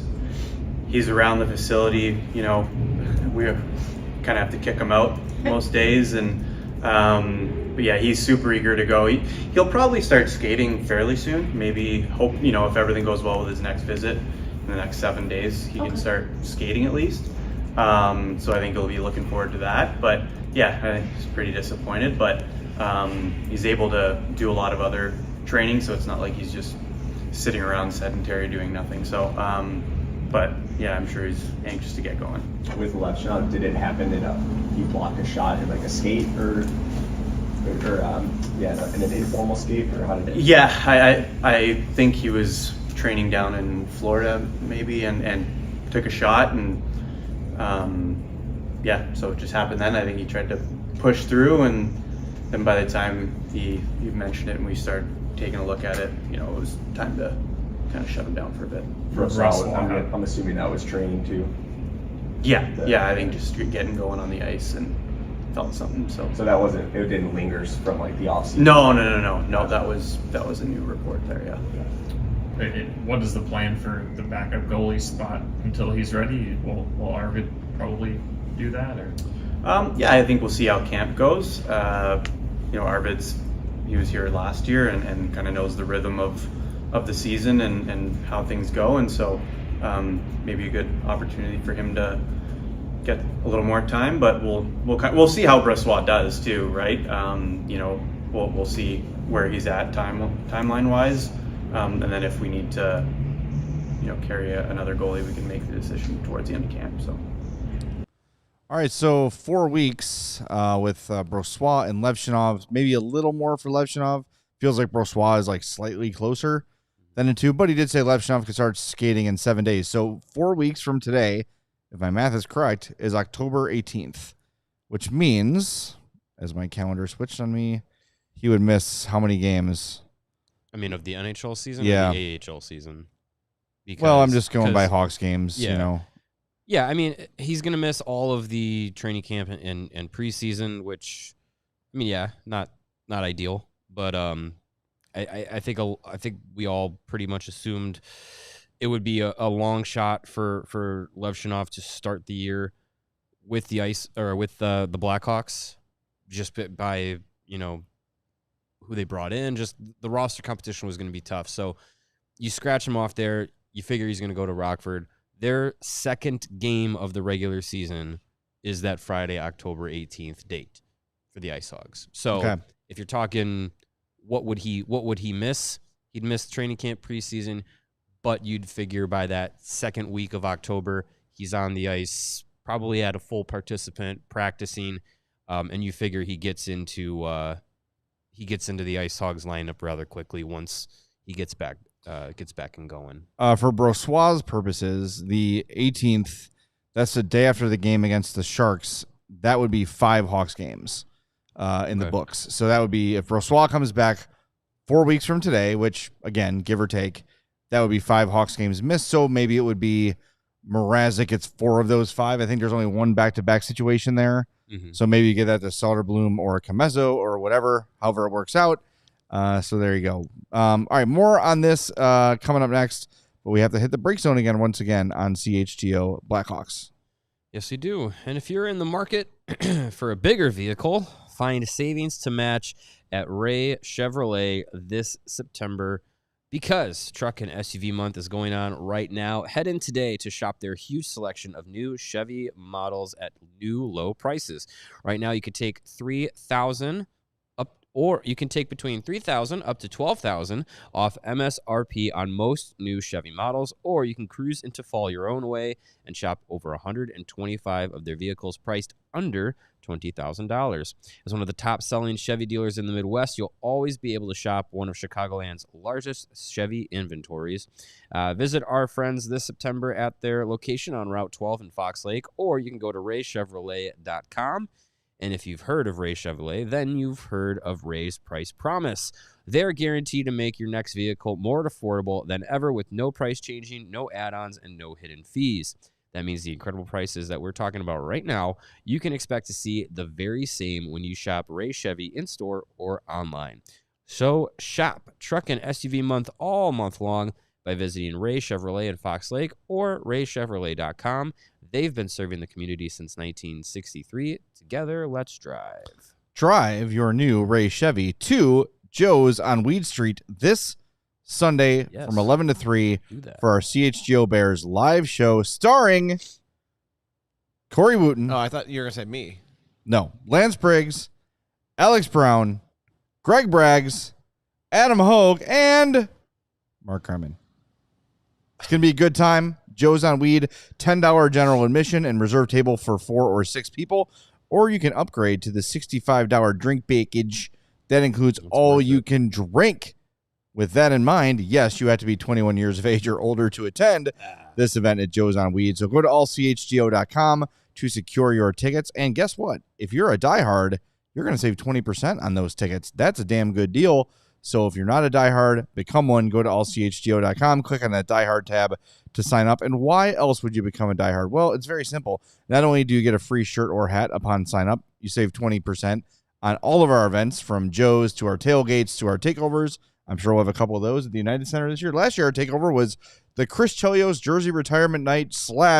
around the facility. We kind of have to kick him out most days, and but yeah, he's super eager to go. He'll probably start skating fairly soon. Maybe hope, if everything goes well with his next visit in the next 7 days, he can start skating at least. So I think he'll be looking forward to that. But yeah, I think he's pretty disappointed, but he's able to do a lot of other training, so it's not like he's just sitting around sedentary doing nothing. So, but yeah, I'm sure he's anxious to get going. With Levshinov, did it happen that he blocked a shot in like a skate or in an informal skate, or how did it? Yeah, I think he was training down in Florida maybe and took a shot, and so it just happened then. I think he tried to push through, and then by the time you mentioned it and we started taking a look at it, it was time to kind of shut him down for a bit. I'm assuming that was training too. Yeah, I think just getting going on the ice and felt something. So it didn't linger from like the off season. No. That was a new report there. Yeah. What is the plan for the backup goalie spot until he's ready? Will Arvid probably do that, or? I think we'll see how camp goes. Arvid's, he was here last year and kind of knows the rhythm of the season and how things go, and so maybe a good opportunity for him to get a little more time. But we'll see how Brossoit does too, right? We'll see where he's at timeline wise, and then if we need to carry another goalie, we can make the decision towards the end of camp. So. All right, so 4 weeks with Brossoit and Levshinov, maybe a little more for Levshinov. Feels like Brossoit is like slightly closer than the two, but he did say Levshinov could start skating in 7 days. So 4 weeks from today, if my math is correct, is October 18th, which means, as my calendar switched on me, he would miss how many games? I mean, of the NHL season Yeah. or the AHL season? I'm just going by Hawks games, Yeah, I mean, he's going to miss all of the training camp and preseason, which, I mean, yeah, not ideal, but I think we all pretty much assumed it would be a long shot for Levshinov to start the year with the the Blackhawks, just by who they brought in. Just the roster competition was going to be tough, so you scratch him off there. You figure he's going to go to Rockford. Their second game of the regular season is that Friday, October 18th date for the Ice Hogs. So if you're talking, what would he miss? He'd missed training camp preseason, but you'd figure by that second week of October, he's on the ice, probably at a full participant practicing, and you figure he gets into the Ice Hogs lineup rather quickly once he gets back and going. For Brossois' purposes, the 18th, that's the day after the game against the Sharks. That would be 5 Hawks games in the books. So that would be, if Brossois comes back 4 weeks from today, which, again, give or take, that would be 5 Hawks games missed. So maybe it would be Mrazek gets 4 of those 5. I think there's only one back-to-back situation there. Mm-hmm. So maybe you get that to Soderblom or a Camezzo or whatever, however it works out. So there you go. All right, more on this coming up next. But we have to hit the break zone again, once again, on CHGO Blackhawks. Yes, you do. And if you're in the market for a bigger vehicle, find savings to match at Ray Chevrolet this September, because Truck and SUV Month is going on right now. Head in today to shop their huge selection of new Chevy models at new low prices. Right now, you could take $3,000 up, or you can take between $3,000 up to $12,000 off MSRP on most new Chevy models, or you can cruise into fall your own way and shop over 125 of their vehicles priced under $20,000. As one of the top-selling Chevy dealers in the Midwest, you'll always be able to shop one of Chicagoland's largest Chevy inventories. Visit our friends this September at their location on Route 12 in Fox Lake, or you can go to raychevrolet.com. And if you've heard of Ray Chevrolet, then you've heard of Ray's Price Promise. They're guaranteed to make your next vehicle more affordable than ever, with no price changing, no add-ons, and no hidden fees. That means the incredible prices that we're talking about right now, you can expect to see the very same when you shop Ray Chevy in-store or online. So shop Truck and SUV Month all month long by visiting Ray Chevrolet in Fox Lake or raychevrolet.com. They've been serving the community since 1963. Together, let's drive. Drive your new Ray Chevy to Joe's on Weed Street this Sunday from 11 to 3 for our CHGO Bears live show starring Corey Wooten. Oh, I thought you were going to say me. No. Lance Briggs, Alex Brown, Greg Braggs, Adam Hogue, and Mark Carmen. It's going to be a good time. Joe's on Weed, $10 general admission and reserve table for 4 or 6 people. Or you can upgrade to the $65 drink package. That includes all you can drink. With that in mind, yes, you have to be 21 years of age or older to attend this event at Joe's on Weed. So go to allchgo.com to secure your tickets. And guess what? If you're a diehard, you're going to save 20% on those tickets. That's a damn good deal. So if you're not a diehard, become one. Go to allchgo.com, click on that diehard tab to sign up. And why else would you become a diehard? Well, it's very simple. Not only do you get a free shirt or hat upon sign up, you save 20% on all of our events, from Joe's to our tailgates to our takeovers. I'm sure we'll have a couple of those at the United Center this year. Last year, our takeover was the Chris Chelios jersey retirement night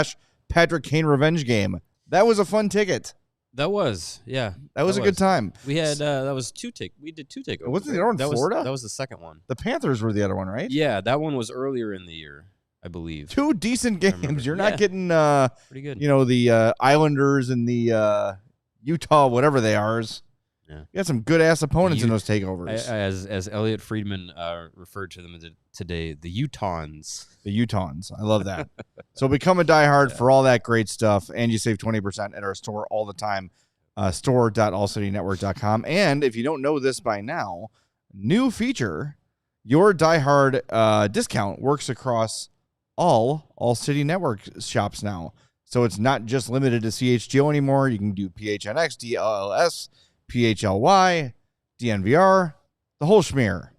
/ Patrick Kane revenge game. That was a fun ticket. That was, yeah. That was a good time. We had, we did 2 takeovers. Wasn't the other one Florida? That was the second one. The Panthers were the other one, right? Yeah, that one was earlier in the year, I believe. 2 decent games. You're not getting, pretty good. The Islanders and the Utah, whatever they are. Yeah. You had some good-ass opponents in those takeovers. As Elliot Friedman referred to them today, the Utahns. The Utahns. I love that. So become a diehard for all that great stuff, and you save 20% at our store all the time, store.allcitynetwork.com. And if you don't know this by now, new feature, your diehard discount works across all City Network shops now. So it's not just limited to CHGO anymore. You can do PHNX, DLLS, PHLY, DNVR, the whole schmear.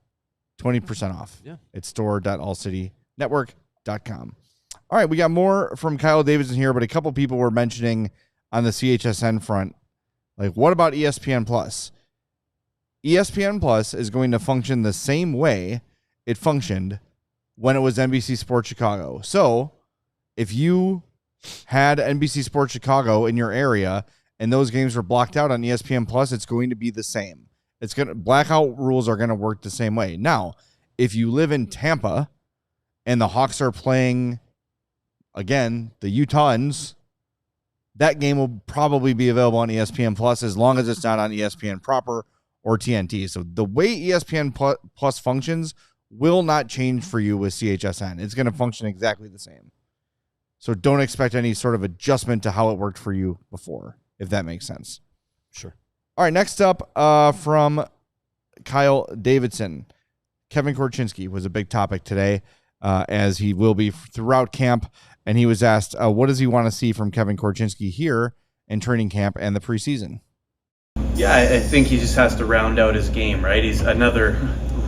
20% off. Yeah. It's store.allcitynetwork.com. All right, we got more from Kyle Davidson here, but a couple people were mentioning on the CHSN front, like, what about ESPN Plus? ESPN Plus is going to function the same way it functioned when it was NBC Sports Chicago. So if you had NBC Sports Chicago in your area and those games were blocked out on ESPN Plus, it's going to be the same. Blackout rules are going to work the same way. Now, if you live in Tampa and the Hawks are playing, again, the Utahns, that game will probably be available on ESPN Plus as long as it's not on ESPN proper or TNT. So the way ESPN Plus functions will not change for you with CHSN. It's going to function exactly the same. So don't expect any sort of adjustment to how it worked for you before, if that makes sense. Sure. All right, next up from Kyle Davidson. Kevin Korchinski was a big topic today, as he will be throughout camp. And he was asked, what does he want to see from Kevin Korchinski here in training camp and the preseason? Yeah, I think he just has to round out his game, right? He's another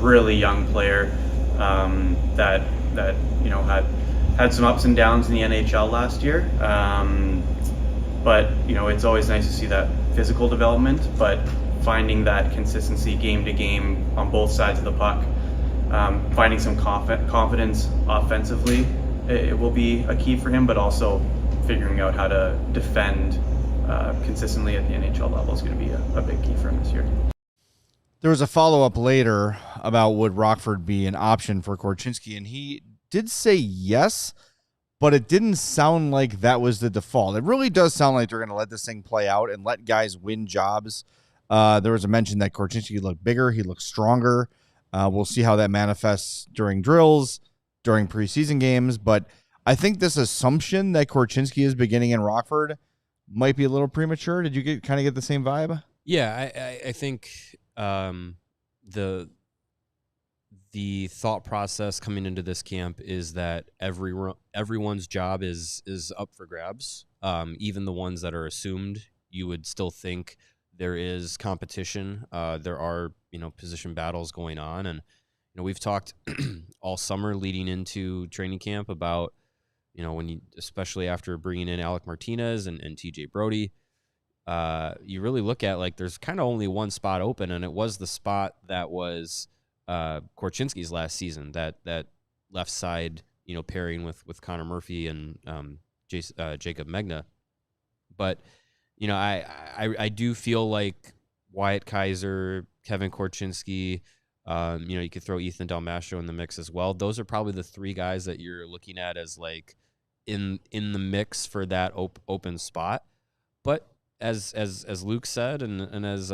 really young player that had some ups and downs in the NHL last year. But it's always nice to see that physical development, but finding that consistency game to game on both sides of the puck, finding some confidence offensively, it will be a key for him, but also figuring out how to defend consistently at the NHL level is going to be a big key for him this year. There was a follow-up later about would Rockford be an option for Korchinski, and he did say yes, but it didn't sound like that was the default. It really does sound like they're going to let this thing play out and let guys win jobs. There was a mention that Korchinski looked bigger. He looked stronger. We'll see how that manifests during drills, during preseason games, but I think this assumption that Korchinski is beginning in Rockford might be a little premature. Did you kind of get the same vibe? Yeah, I think the thought process coming into this camp is that everyone's job is up for grabs. Even the ones that are assumed, you would still think there is competition. There are position battles going on, and we've talked all summer leading into training camp about when you, especially after bringing in Alec Martinez and TJ Brody, you really look at there's kind of only one spot open, and it was the spot that was Korchinski's last season, that left side pairing with Connor Murphy and Jacob Megna. But I do feel like Wyatt Kaiser, Kevin Korchinski, you could throw Ethan Dalmastro in the mix as well. Those are probably the three guys that you're looking at as in the mix for that open spot. But as Luke said and as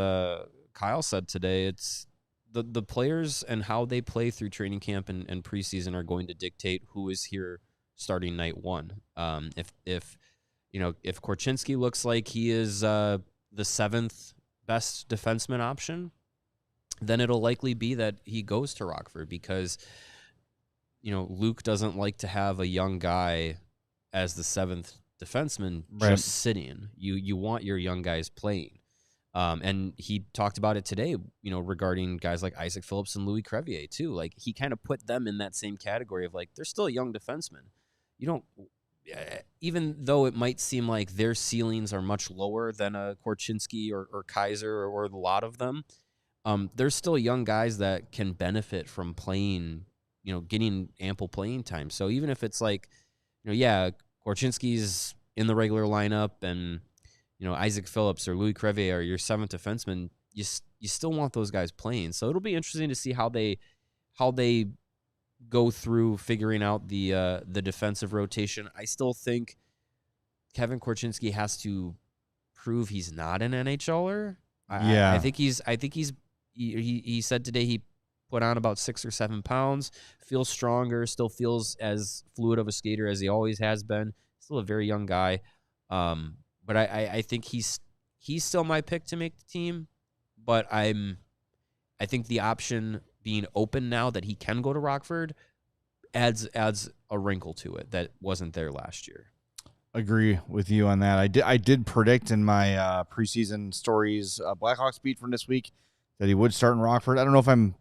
Kyle said today, it's the players and how they play through training camp and preseason are going to dictate who is here starting night one. If Korchinski looks like he is the seventh best defenseman option, then it'll likely be that he goes to Rockford, because Luke doesn't like to have a young guy as the seventh defenseman just sitting. You want your young guys playing. And he talked about it today, regarding guys like Isaac Phillips and Louis Crevier too. He kind of put them in that same category of they're still a young defenseman. You don't, even though it might seem like their ceilings are much lower than a Korchinski or Kaiser or a lot of them, there's still young guys that can benefit from playing, getting ample playing time. So even if it's Korchinski's in the regular lineup and, Isaac Phillips or Louis Crevier are your seventh defenseman, you still want those guys playing. So it'll be interesting to see how they go through figuring out the defensive rotation. I still think Kevin Korchinski has to prove he's not an NHLer. I think he said today he put on about 6 or 7 pounds, feels stronger, still feels as fluid of a skater as he always has been. Still a very young guy. But I think he's still my pick to make the team. But I think the option being open now that he can go to Rockford adds a wrinkle to it that wasn't there last year. Agree with you on that. I did predict in my preseason stories Blackhawks beat from this week that he would start in Rockford. I don't know if I'm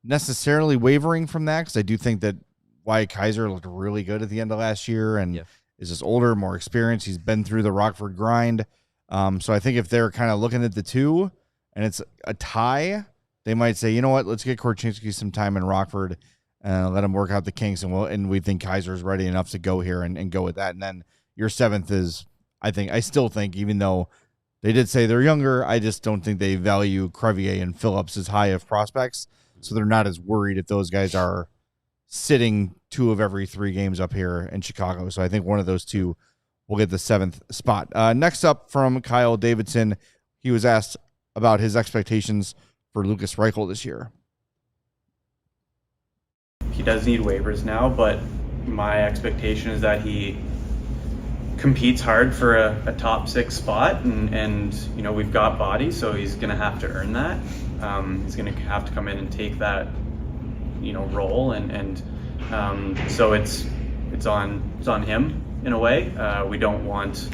necessarily wavering from that, because I do think that Wyatt Kaiser looked really good at the end of last year and is just older, more experienced. He's been through the Rockford grind. So I think if they're kind of looking at the two and it's a tie, they might say, you know what, let's get Korchinski some time in Rockford and let him work out the kinks. And we think Kaiser's ready enough to go here and go with that. And then your seventh is, I still think, even though they did say they're younger, I just don't think they value Crevier and Phillips as high of prospects. So they're not as worried if those guys are sitting 2 of every 3 games up here in Chicago. So I think one of those two will get the 7th spot. Next up from Kyle Davidson, he was asked about his expectations for Lucas Reichel this year. does need waivers now, but my expectation is that he competes hard for a top 6 spot, and you know, we've got body, so he's going to have to earn that. He's going to have to come in and take that, you know, role, and so it's on him in a way. We don't want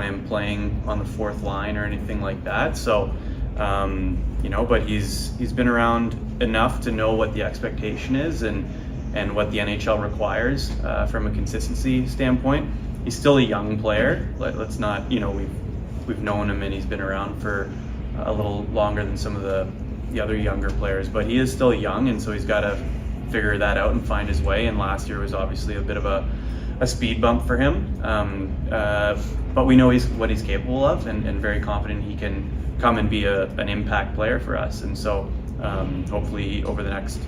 him playing on the 4th line or anything like that. So you know, but he's been around enough to know what the expectation is and what the NHL requires from a consistency standpoint. He's still a young player. Let's not, you know, we've known him and he's been around for a little longer than some of the other younger players, but he is still young, and so he's got to figure that out and find his way. And last year was obviously a bit of a speed bump for him, but we know what he's capable of, and very confident he can come and be an impact player for us. And so hopefully over the next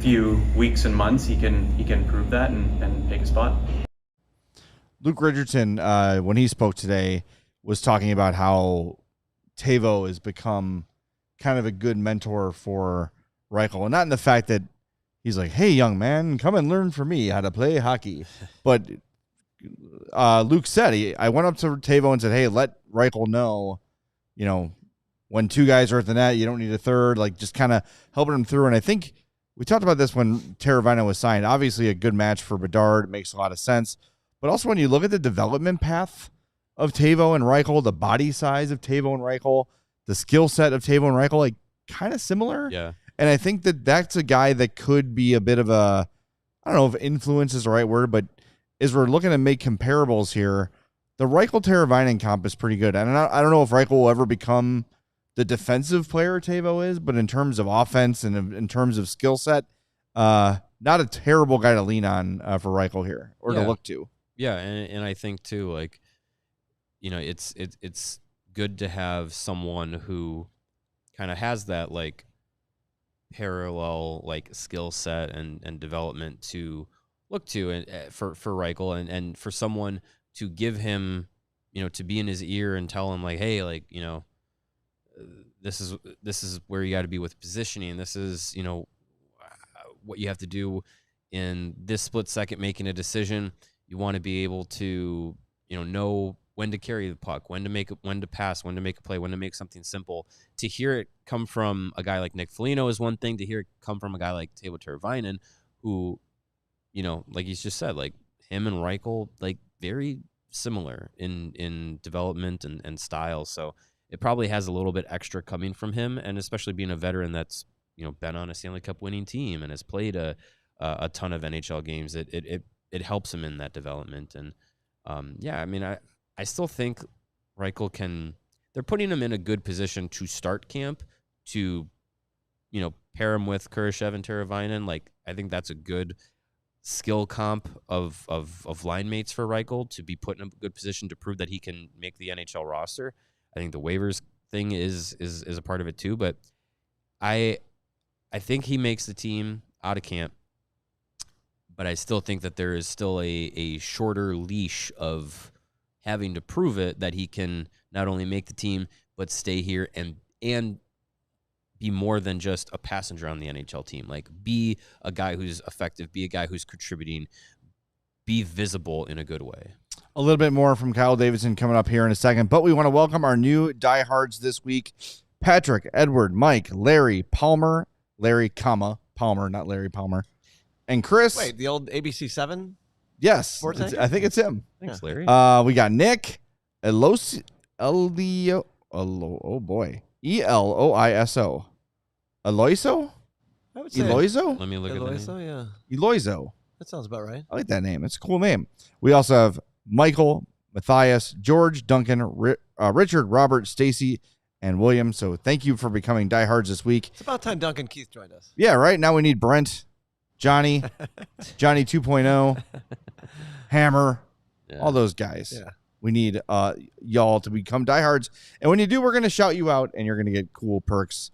few weeks and months he can prove that and take a spot. Luke Richardson, when he spoke today, was talking about how Teuvo has become kind of a good mentor for Reichel. And not in the fact that he's like, hey, young man, come and learn from me how to play hockey. But Luke said, I went up to Teuvo and said, hey, let Reichel know, you know, when 2 guys are at the net, you don't need a third, like just kind of helping him through. And I think we talked about this when Tirabassi was signed. Obviously a good match for Bedard. It makes a lot of sense. But also when you look at the development path of Teuvo and Reichel, the body size of Teuvo and Reichel, the skill set of Teuvo and Reichel, like kind of similar. Yeah. And I think that that's a guy that could be a bit of a, I don't know if influence is the right word, but as we're looking to make comparables here, the Reichel-Teravainen comp is pretty good. And I don't know if Reichel will ever become the defensive player Teuvo is, but in terms of offense and in terms of skill set, not a terrible guy to lean on for Reichel here or to look to. Yeah, and I think too, like, you know, it's good to have someone who kind of has that like parallel like skill set and development to look to, and for Reichel, and for someone to give him, you know, to be in his ear and tell him like, hey, like, you know, this is where you got to be with positioning. This is, you know, what you have to do in this split second making a decision. You want to be able to, you know when to carry the puck, when to pass, when to make a play, when to make something simple. To hear it come from a guy like Nick Foligno is one thing. To hear it come from a guy like Teuvo Teravainen, who, you know, like he's just said, like him and Reichel, like very similar in development and style. So it probably has a little bit extra coming from him, and especially being a veteran that's, you know, been on a Stanley Cup winning team and has played a ton of NHL games. It helps him in that development. And yeah, I mean, I still think Reichel they're putting him in a good position to start camp, to, you know, pair him with Kurashev and Teravainen. Like, I think that's a good skill comp of line mates for Reichel to be put in a good position to prove that he can make the NHL roster. I think the waivers thing is a part of it too, but I think he makes the team out of camp. But I still think that there is still a shorter leash of having to prove it, that he can not only make the team, but stay here and be more than just a passenger on the NHL team. Like, be a guy who's effective, be a guy who's contributing, be visible in a good way. A little bit more from Kyle Davidson coming up here in a second, but we want to welcome our new diehards this week. Patrick, Edward, Mike, Larry, Palmer, Larry, Palmer, not Larry Palmer, and Chris. Wait, the old ABC 7? Yes, I think it's him. Thanks, Larry. We got Nick, Eloiso. Oh boy, Eloiso. Eloiso? I would say Eloiso? Let me look at the name. Yeah. Eloiso. That sounds about right. I like that name. It's a cool name. We also have Michael, Matthias, George, Duncan, Richard, Robert, Stacy, and William. So thank you for becoming diehards this week. It's about time Duncan Keith joined us. Yeah, right. Now we need Brent, Johnny 2.0, Hammer, all those guys. Yeah. We need y'all to become diehards. And when you do, we're going to shout you out, and you're going to get cool perks,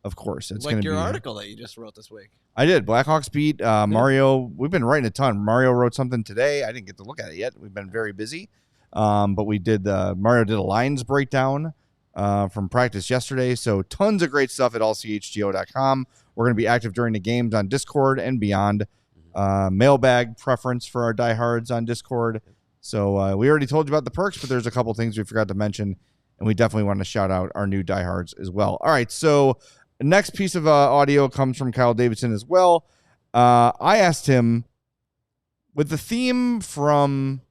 of course. It's like your article that you just wrote this week. I did. Blackhawks beat Mario. We've been writing a ton. Mario wrote something today. I didn't get to look at it yet. We've been very busy. But we did. Mario did a lines breakdown from practice yesterday. So tons of great stuff at allchgo.com We're going to be active during the games on Discord and beyond. Mailbag preference for our diehards on Discord. So we already told you about the perks, but there's a couple things we forgot to mention, and we definitely want to shout out our new diehards as well. All right, so the next piece of audio comes from Kyle Davidson as well. I asked him, with the theme from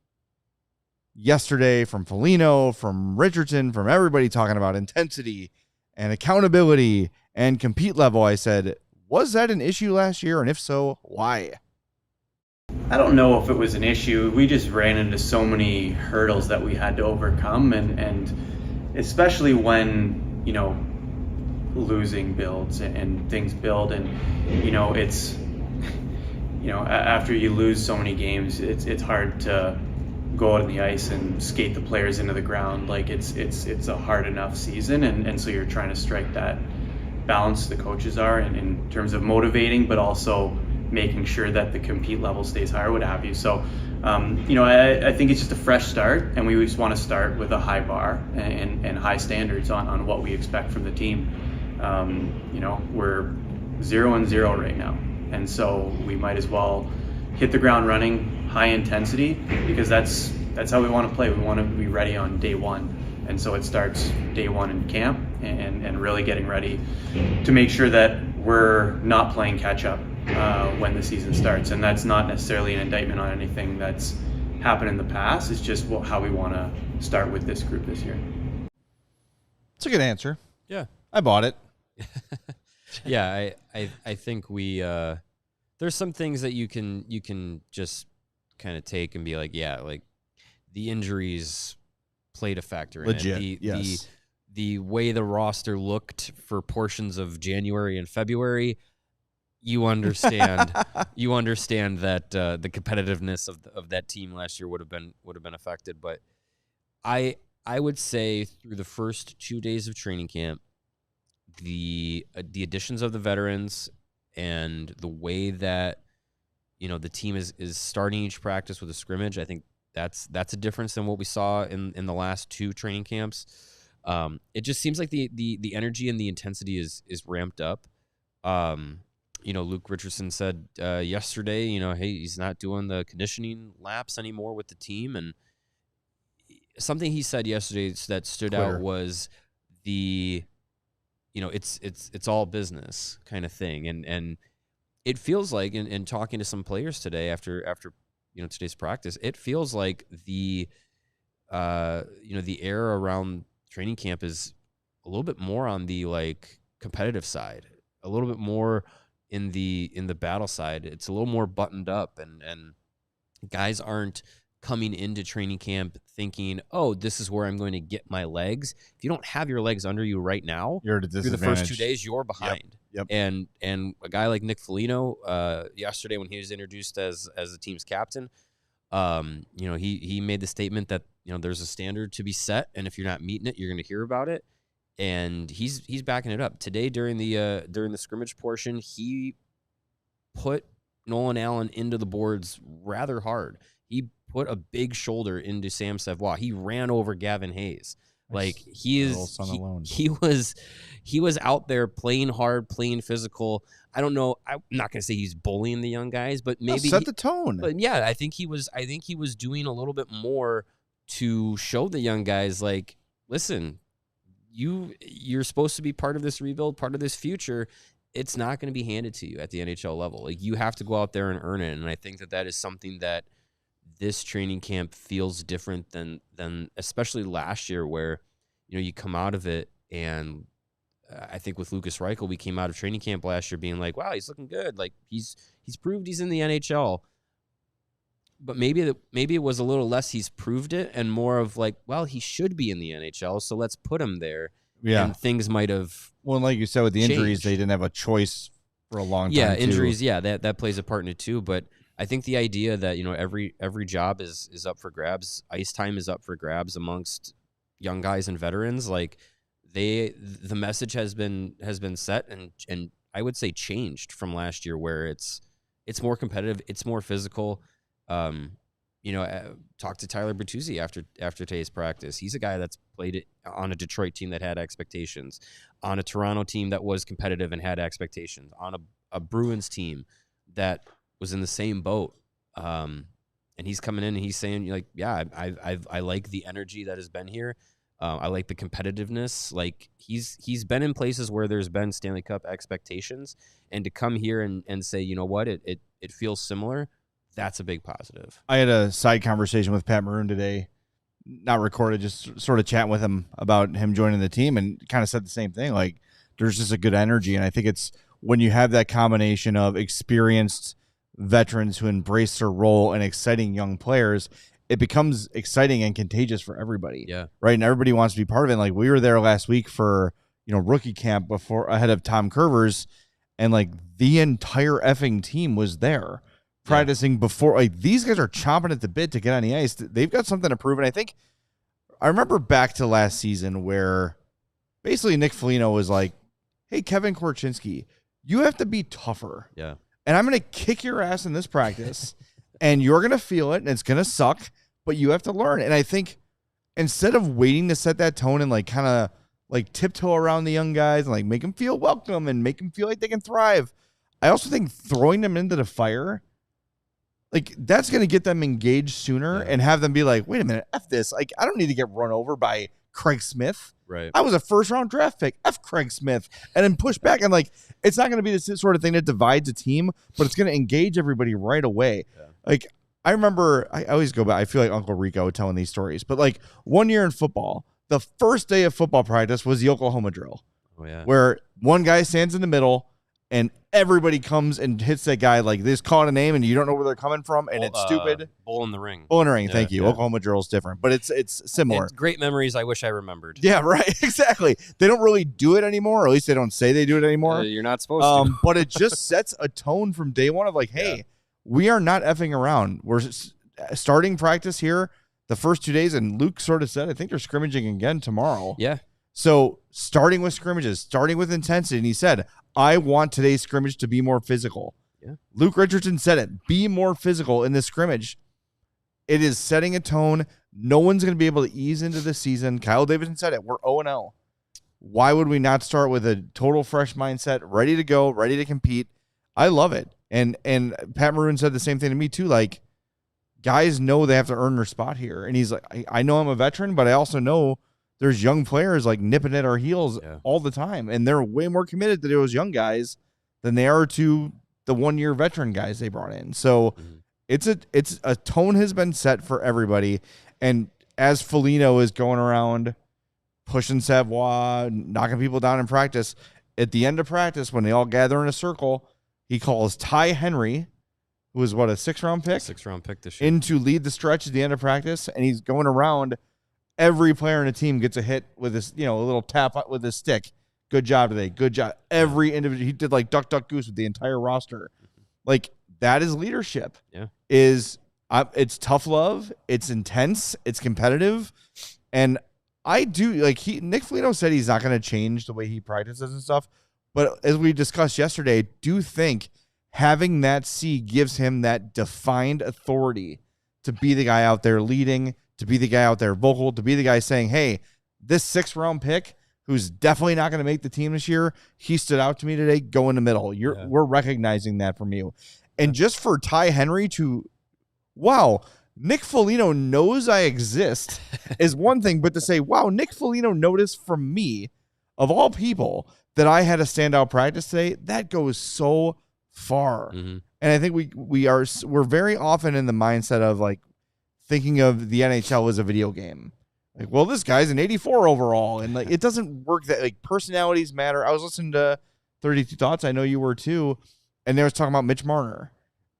yesterday, from Foligno, from Richardson, from everybody talking about intensity and accountability and compete level, I said, was that an issue last year? And if so, why? I don't know if it was an issue. We just ran into so many hurdles that we had to overcome, and especially when, you know, losing builds and things build, and, you know, it's, you know, after you lose so many games, it's hard to go out on the ice and skate the players into the ground. Like it's a hard enough season, and so you're trying to strike that balance, the coaches are, in terms of motivating, but also making sure that the compete level stays higher, what have you. So, you know, I think it's just a fresh start, and we just want to start with a high bar and high standards on what we expect from the team. You know, we're 0-0 right now, and so we might as well hit the ground running, high intensity, because that's how we want to play. We want to be ready on day one. And so it starts day one in camp, and really getting ready to make sure that we're not playing catch up when the season starts. And that's not necessarily an indictment on anything that's happened in the past. It's just how we want to start with this group this year. It's a good answer. Yeah. I bought it. Yeah, I think we there's some things that you can just kind of take and be like, yeah, like the injuries played a factor in Legit, it. yes. The way the roster looked for portions of January and February, you understand that the competitiveness of that team last year would have been affected. But I would say through the first 2 days of training camp, the additions of the veterans and the way that, you know, the team is starting each practice with a scrimmage, I think that's a difference than what we saw in the last 2 training camps. It just seems like the energy and the intensity is ramped up. You know, Luke Richardson said yesterday, you know, hey, he's not doing the conditioning laps anymore with the team, and something he said yesterday that stood out was the, you know, it's all business kind of thing, and it feels like, in talking to some players today after you know, today's practice, it feels like the you know, the air around training camp is a little bit more on the like competitive side, a little bit more in the battle side. It's a little more buttoned up, and guys aren't coming into training camp thinking, oh, this is where I'm going to get my legs. If you don't have your legs under you right now, you're at a through the first 2 days, you're behind. Yep. And a guy like Nick Foligno, yesterday when he was introduced as the team's captain, you know, he made the statement that, you know, there's a standard to be set, and if you're not meeting it, you're going to hear about it. And he's backing it up today during the scrimmage portion. He put Nolan Allen into the boards rather hard. He put a big shoulder into Sam Savoie. He ran over Gavin Hayes. Like he was out there playing hard, playing physical. I don't know. I'm not gonna say he's bullying the young guys, but maybe set the tone. But yeah, I think he was doing a little bit more to show the young guys, like, listen, you're supposed to be part of this rebuild, part of this future. It's not going to be handed to you at the NHL level. Like, you have to go out there and earn it. And I think that is something that this training camp feels different than especially last year, where, you know, you come out of it, and I think with Lucas Reichel, we came out of training camp last year being like, wow, he's looking good. Like, he's proved he's in the NHL. But maybe it was a little less he's proved it and more of like, well, he should be in the NHL, so let's put him there. Yeah. And things might have, well, like you said, with the injuries, they didn't have a choice for a long time. Yeah, injuries, yeah, that plays a part in it too. But I think the idea that, you know, every job is up for grabs, ice time is up for grabs amongst young guys and veterans. Like, the message has been set and I would say changed from last year, where it's more competitive, it's more physical. You talk to Tyler Bertuzzi after today's practice. He's a guy that's played on a Detroit team that had expectations, on a Toronto team that was competitive and had expectations, on a Bruins team that was in the same boat. And he's coming in and he's saying, like, yeah, I like the energy that has been here. I like the competitiveness. Like he's been in places where there's been Stanley Cup expectations, and to come here and say, you know what, it feels similar. That's a big positive. I had a side conversation with Pat Maroon today, not recorded, just sort of chatting with him about him joining the team, and kind of said the same thing. Like, there's just a good energy, and I think it's when you have that combination of experienced veterans who embrace their role and exciting young players, it becomes exciting and contagious for everybody. Yeah. Right. And everybody wants to be part of it. And like, we were there last week for, rookie camp ahead of Tom Curvers, and like the entire effing team was there practicing before. Like, these guys are chomping at the bit to get on the ice. They've got something to prove. And I think I remember back to last season where basically Nick Foligno was like, hey, Kevin Korchinski, you have to be tougher. Yeah. And I'm going to kick your ass in this practice, and you're going to feel it, and it's going to suck, but you have to learn. And I think instead of waiting to set that tone and like kind of like tiptoe around the young guys and like make them feel welcome and make them feel like they can thrive, I also think throwing them into the fire, like, that's going to get them engaged sooner and have them be like, wait a minute, F this. Like, I don't need to get run over by Craig Smith. Right. I was a first-round draft pick. F Craig Smith. And then push back. And, like, it's not going to be this sort of thing that divides a team, but it's going to engage everybody right away. Yeah. Like, I remember, I always go back. I feel like Uncle Rico telling these stories. But, like, one year in football, the first day of football practice was the Oklahoma drill. Oh, yeah. Where one guy stands in the middle, and everybody comes and hits that guy. Like, they just call it a name, and you don't know where they're coming from, and it's stupid. Bull in the Ring. Bull in the Ring, thank you. Yeah. Oklahoma drill is different, but it's similar. It's great memories I wish I remembered. Yeah, right, exactly. They don't really do it anymore, or at least they don't say they do it anymore. You're not supposed to. But it just sets a tone from day one of like, hey, we are not effing around. We're starting practice here the first 2 days, and Luke sort of said, I think they're scrimmaging again tomorrow. Yeah. So starting with scrimmages, starting with intensity, and he said, I want today's scrimmage to be more physical. Yeah. Luke Richardson said it. Be more physical in this scrimmage. It is setting a tone. No one's going to be able to ease into the season. Kyle Davidson said it. We're 0-0. Why would we not start with a total fresh mindset, ready to go, ready to compete? I love it. And Pat Maroon said the same thing to me too. Like, guys know they have to earn their spot here. And he's like, I know I'm a veteran, but I also know there's young players like nipping at our heels all the time. And they're way more committed to those young guys than they are to the 1-year veteran guys they brought in. So it's a tone has been set for everybody. And as Foligno is going around pushing Savoie, knocking people down in practice, at the end of practice, when they all gather in a circle, he calls Ty Henry, who was what, a 6th-round pick? 6th-round pick this year. In to lead the stretch at the end of practice. And he's going around. Every player in the team gets a hit with this, a little tap with his stick. Good job today. Good job. Every individual, he did like duck, duck, goose with the entire roster. Like, that is leadership. Yeah. It's tough love. It's intense. It's competitive. And I do, like, Nick Foligno said he's not going to change the way he practices and stuff. But as we discussed yesterday, I do think having that C gives him that defined authority to be the guy out there leading, to be the guy out there vocal, to be the guy saying, hey, this 6th-round pick, who's definitely not going to make the team this year, he stood out to me today, go in the middle. We're recognizing that from you. And just for Ty Henry to, wow, Nick Foligno knows I exist is one thing, but to say, wow, Nick Foligno noticed from me, of all people, that I had a standout practice today, that goes so far. Mm-hmm. And I think we're very often in the mindset of like, thinking of the NHL as a video game. Like, well, this guy's an 84 overall. And like, it doesn't work that like personalities matter. I was listening to 32 Thoughts. I know you were too. And they was talking about Mitch Marner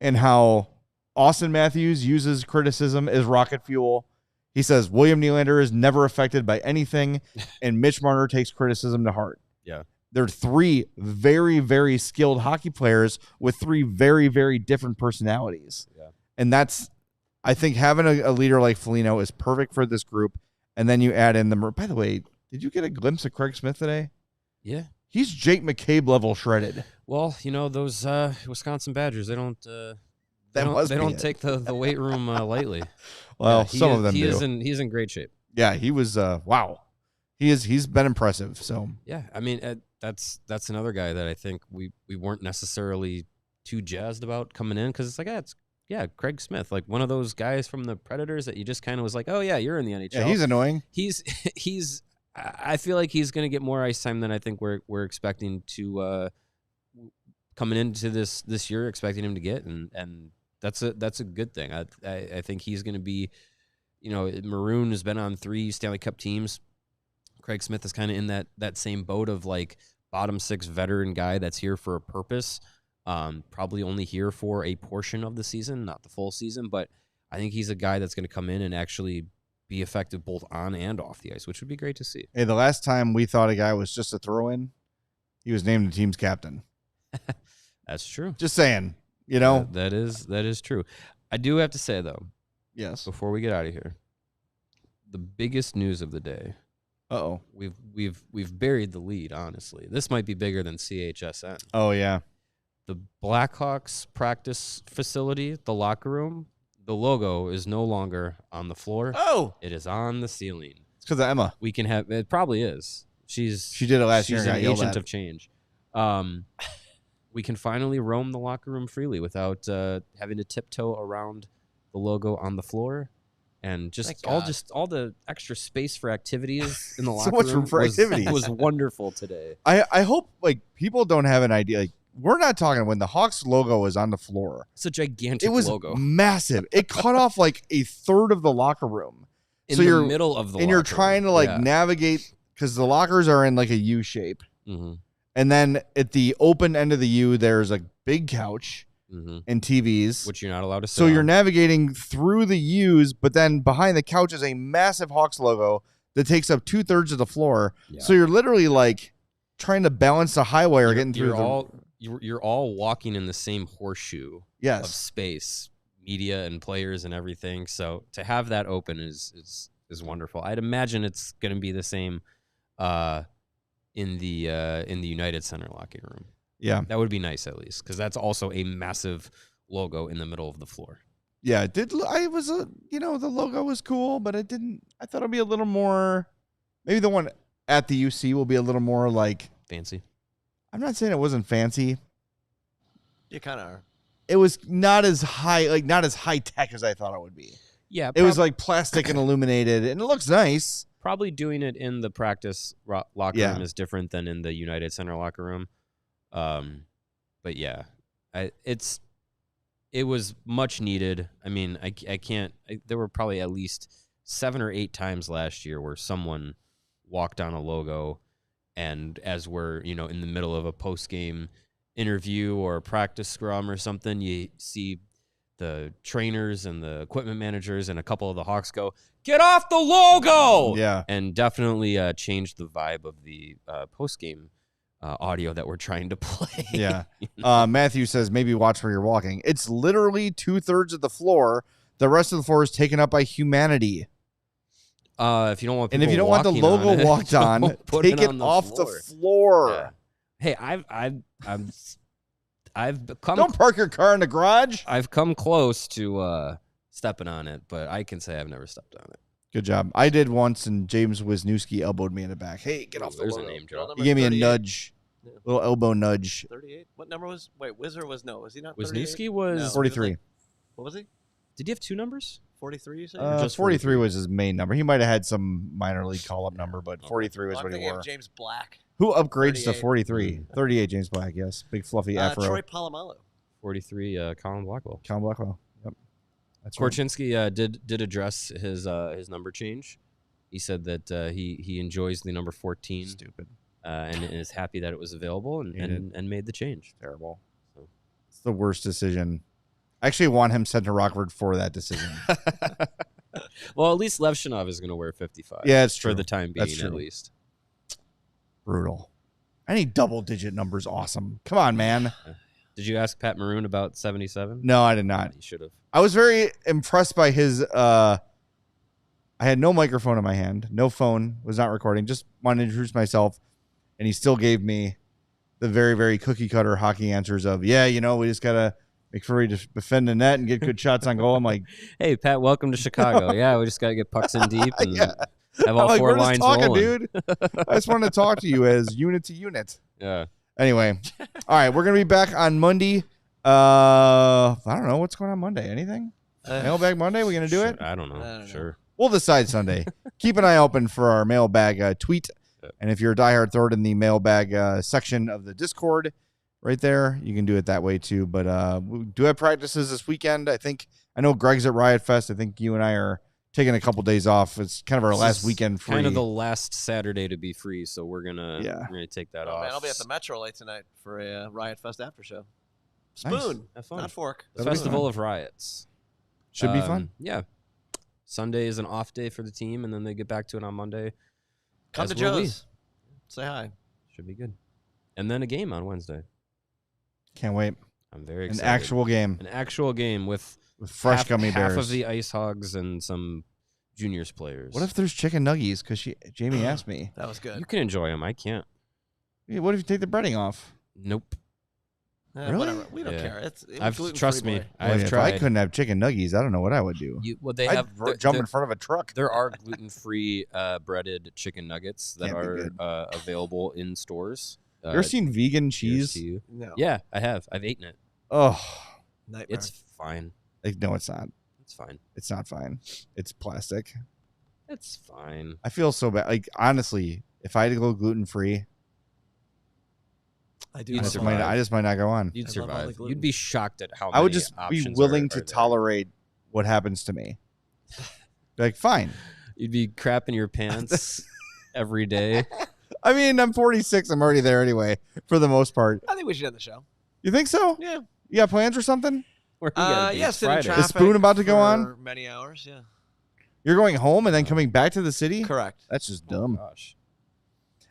and how Austin Matthews uses criticism as rocket fuel. He says William Nylander is never affected by anything. And Mitch Marner takes criticism to heart. Yeah. They're 3 very, very skilled hockey players with 3 very, very different personalities. Yeah. And that's, I think having a leader like Foligno is perfect for this group. And then you add in by the way, did you get a glimpse of Craig Smith today? Yeah. He's Jake McCabe level shredded. Well, those Wisconsin Badgers, they don't They don't take the weight room lightly. Well, some of them do. He's in great shape. Yeah, he was. Wow, he's been impressive. So yeah, I mean that's another guy that I think we weren't necessarily too jazzed about coming in because it's like Craig Smith, like one of those guys from the Predators that you just kind of was like, oh yeah, you're in the NHL. Yeah, he's annoying. He's I feel like he's going to get more ice time than I think we're expecting to coming into this year, expecting him to get, and that's a good thing. I think he's going to be, Maroon has been on 3 Stanley Cup teams. Craig Smith is kind of in that same boat of like bottom 6 veteran guy that's here for a purpose. Probably only here for a portion of the season, not the full season, but I think he's a guy that's going to come in and actually be effective both on and off the ice, which would be great to see. Hey, the last time we thought a guy was just a throw-in, he was named the team's captain. That's true. Just saying, that is true. I do have to say though, yes, before we get out of here, the biggest news of the day. Uh-oh. We've buried the lead, honestly. This might be bigger than CHSN. Oh yeah. The Blackhawks practice facility, the locker room, the logo is no longer on the floor. Oh, it is on the ceiling. It's because of Emma. We can have it. Probably is. She did it last year. She's an agent of change. We can finally roam the locker room freely without having to tiptoe around the logo on the floor, and just all the extra space for activities in the locker room. So much room for activities was wonderful today. I hope people don't have an idea. We're not talking when the Hawks logo was on the floor. It's a gigantic logo. It was massive. It cut off like a third of the locker room. In the middle of the locker room. And you're trying to navigate because the lockers are in like a U shape. Mm-hmm. And then at the open end of the U, there's a big couch and TVs. Which you're not allowed to sit So on. you're navigating through the U's, but then behind the couch is a massive Hawks logo that takes up 2/3 of the floor. Yeah. So you're literally trying to balance the high wire getting through You're all walking in the same horseshoe of space, media and players and everything. So to have that open is wonderful. I'd imagine it's going to be the same in the United Center locker room. Yeah, that would be nice at least because that's also a massive logo in the middle of the floor. Yeah, it did. The logo was cool, but it didn't. I thought it'd be a little more. Maybe the one at the UC will be a little more fancy. I'm not saying it wasn't fancy. You kind of are. It was not as high, not as high tech as I thought it would be. Yeah, it was plastic and illuminated, and it looks nice. Probably doing it in the practice locker room is different than in the United Center locker room. But yeah, it was much needed. I mean, I can't. There were probably at least 7 or 8 times last year where someone walked on a logo. And as we're, in the middle of a post-game interview or a practice scrum or something, you see the trainers and the equipment managers and a couple of the Hawks go, "Get off the logo!" Yeah. And definitely changed the vibe of the post-game audio that we're trying to play. Yeah. Matthew says, maybe watch where you're walking. It's literally 2/3 of the floor. The rest of the floor is taken up by humanity. If you don't want, and if you don't want the logo walked on, take it off the floor. Yeah. Hey, I've come. Don't park your car in the garage. I've come close to stepping on it, but I can say I've never stepped on it. Good job. I did once, and James Wisniewski elbowed me in the back. Hey, get off the logo. There's a name drop. He gave me a nudge, little elbow nudge. 38. What number was? Wait, Whizzer was no. Was he not? Wisniewski was 43. What was he? Did he have 2 numbers? 43, you said? Just 43 was his main number. He might have had some minor league call-up number, but 43 was what he wore. James Black. Who upgrades 38. To 43? 38, James Black, yes. Big fluffy afro. Troy Polamalu. 43, Colin Blackwell. Colin Blackwell, yep. That's Korchinski did address his number change. He said that he enjoys the number 14. Stupid. And is happy that it was available and made the change. Terrible. So it's the worst decision. I actually want him sent to Rockford for that decision. Well, at least Levshinov is going to wear 55. Yeah, it's true. For the time being, at least. Brutal. Any double-digit numbers, awesome. Come on, man. Did you ask Pat Maroon about 77? No, I did not. You should have. I was very impressed by his I had no microphone in my hand, no phone, was not recording, just wanted to introduce myself, and he still gave me the very, very cookie-cutter hockey answers of, we just got to make sure we just defend the net and get good shots on goal. I'm like, hey, Pat, welcome to Chicago. Yeah, we just got to get pucks in deep and have all I'm like, 4 we're just lines talking, rolling. dude. I just want to talk to you as unit to unit. Yeah. Anyway, all right, we're going to be back on Monday. I don't know. What's going on Monday? Anything? Mailbag Monday? We going to do it? I don't know. Sure. We'll decide Sunday. Keep an eye open for our mailbag tweet. And if you're a diehard, throw it in the mailbag section of the Discord right there. You can do it that way too. But we do have practices this weekend. I know Greg's at Riot Fest. I think you and I are taking a couple days off. It's kind of our last weekend free. Kind of the last Saturday to be free, so we're gonna take that off. Man, I'll be at the Metro late tonight for a Riot Fest after show. Spoon, nice. Have fun. Not fork. The Festival of Riots should be fun. Yeah, Sunday is an off day for the team, and then they get back to it on Monday. Come to Joe's. Say hi. Should be good. And then a game on Wednesday. Can't wait. I'm very excited. An actual game with fresh gummy bears. Half of the Ice Hogs and some juniors players. What if there's chicken nuggies? Because Jamie asked me. That was good. You can enjoy them. I can't. Yeah, what if you take the breading off? Nope. Really? Whatever. We don't care. Trust me. I've tried. If I couldn't have chicken nuggies, I don't know what I would do. I'd jump in front of a truck. There are gluten-free breaded chicken nuggets that are available in stores. You ever seen vegan cheese? No. Yeah, I have. I've eaten it. Oh, nightmare. It's fine. No, it's not. It's fine. It's not fine. It's plastic. It's fine. I feel so bad. Like, honestly, if I had to go gluten-free, I just might not go on. You'd survive. You'd be shocked at how I would just be willing to tolerate what happens to me. Like, fine. You'd be crapping your pants every day. I mean, I'm 46. I'm already there anyway, for the most part. I think we should end the show. You think so? Yeah. You got plans or something? Yes. Is Spoon about to go on? Many hours, yeah. You're going home and then coming back to the city? Correct. That's just dumb. Gosh.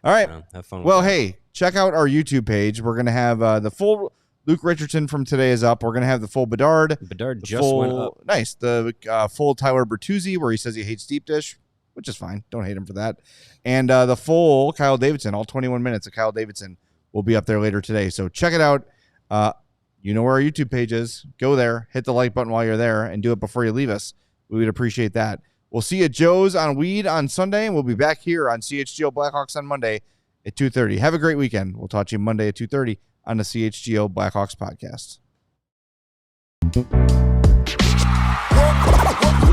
All right. Have fun. Well, hey, check out our YouTube page. We're going to have the full Luke Richardson from today is up. We're going to have the full Bedard. Bedard just went up. Nice. The full Tyler Bertuzzi, where he says he hates deep dish, which is fine. Don't hate him for that. And the full Kyle Davidson, all 21 minutes of Kyle Davidson will be up there later today. So check it out. You know where our YouTube page is. Go there, hit the like button while you're there, and do it before you leave us. We would appreciate that. We'll see you at Joe's on Weed on Sunday, and we'll be back here on CHGO Blackhawks on Monday at 2:30. Have a great weekend. We'll talk to you Monday at 2:30 on the CHGO Blackhawks podcast.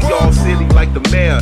We all silly like the mayor.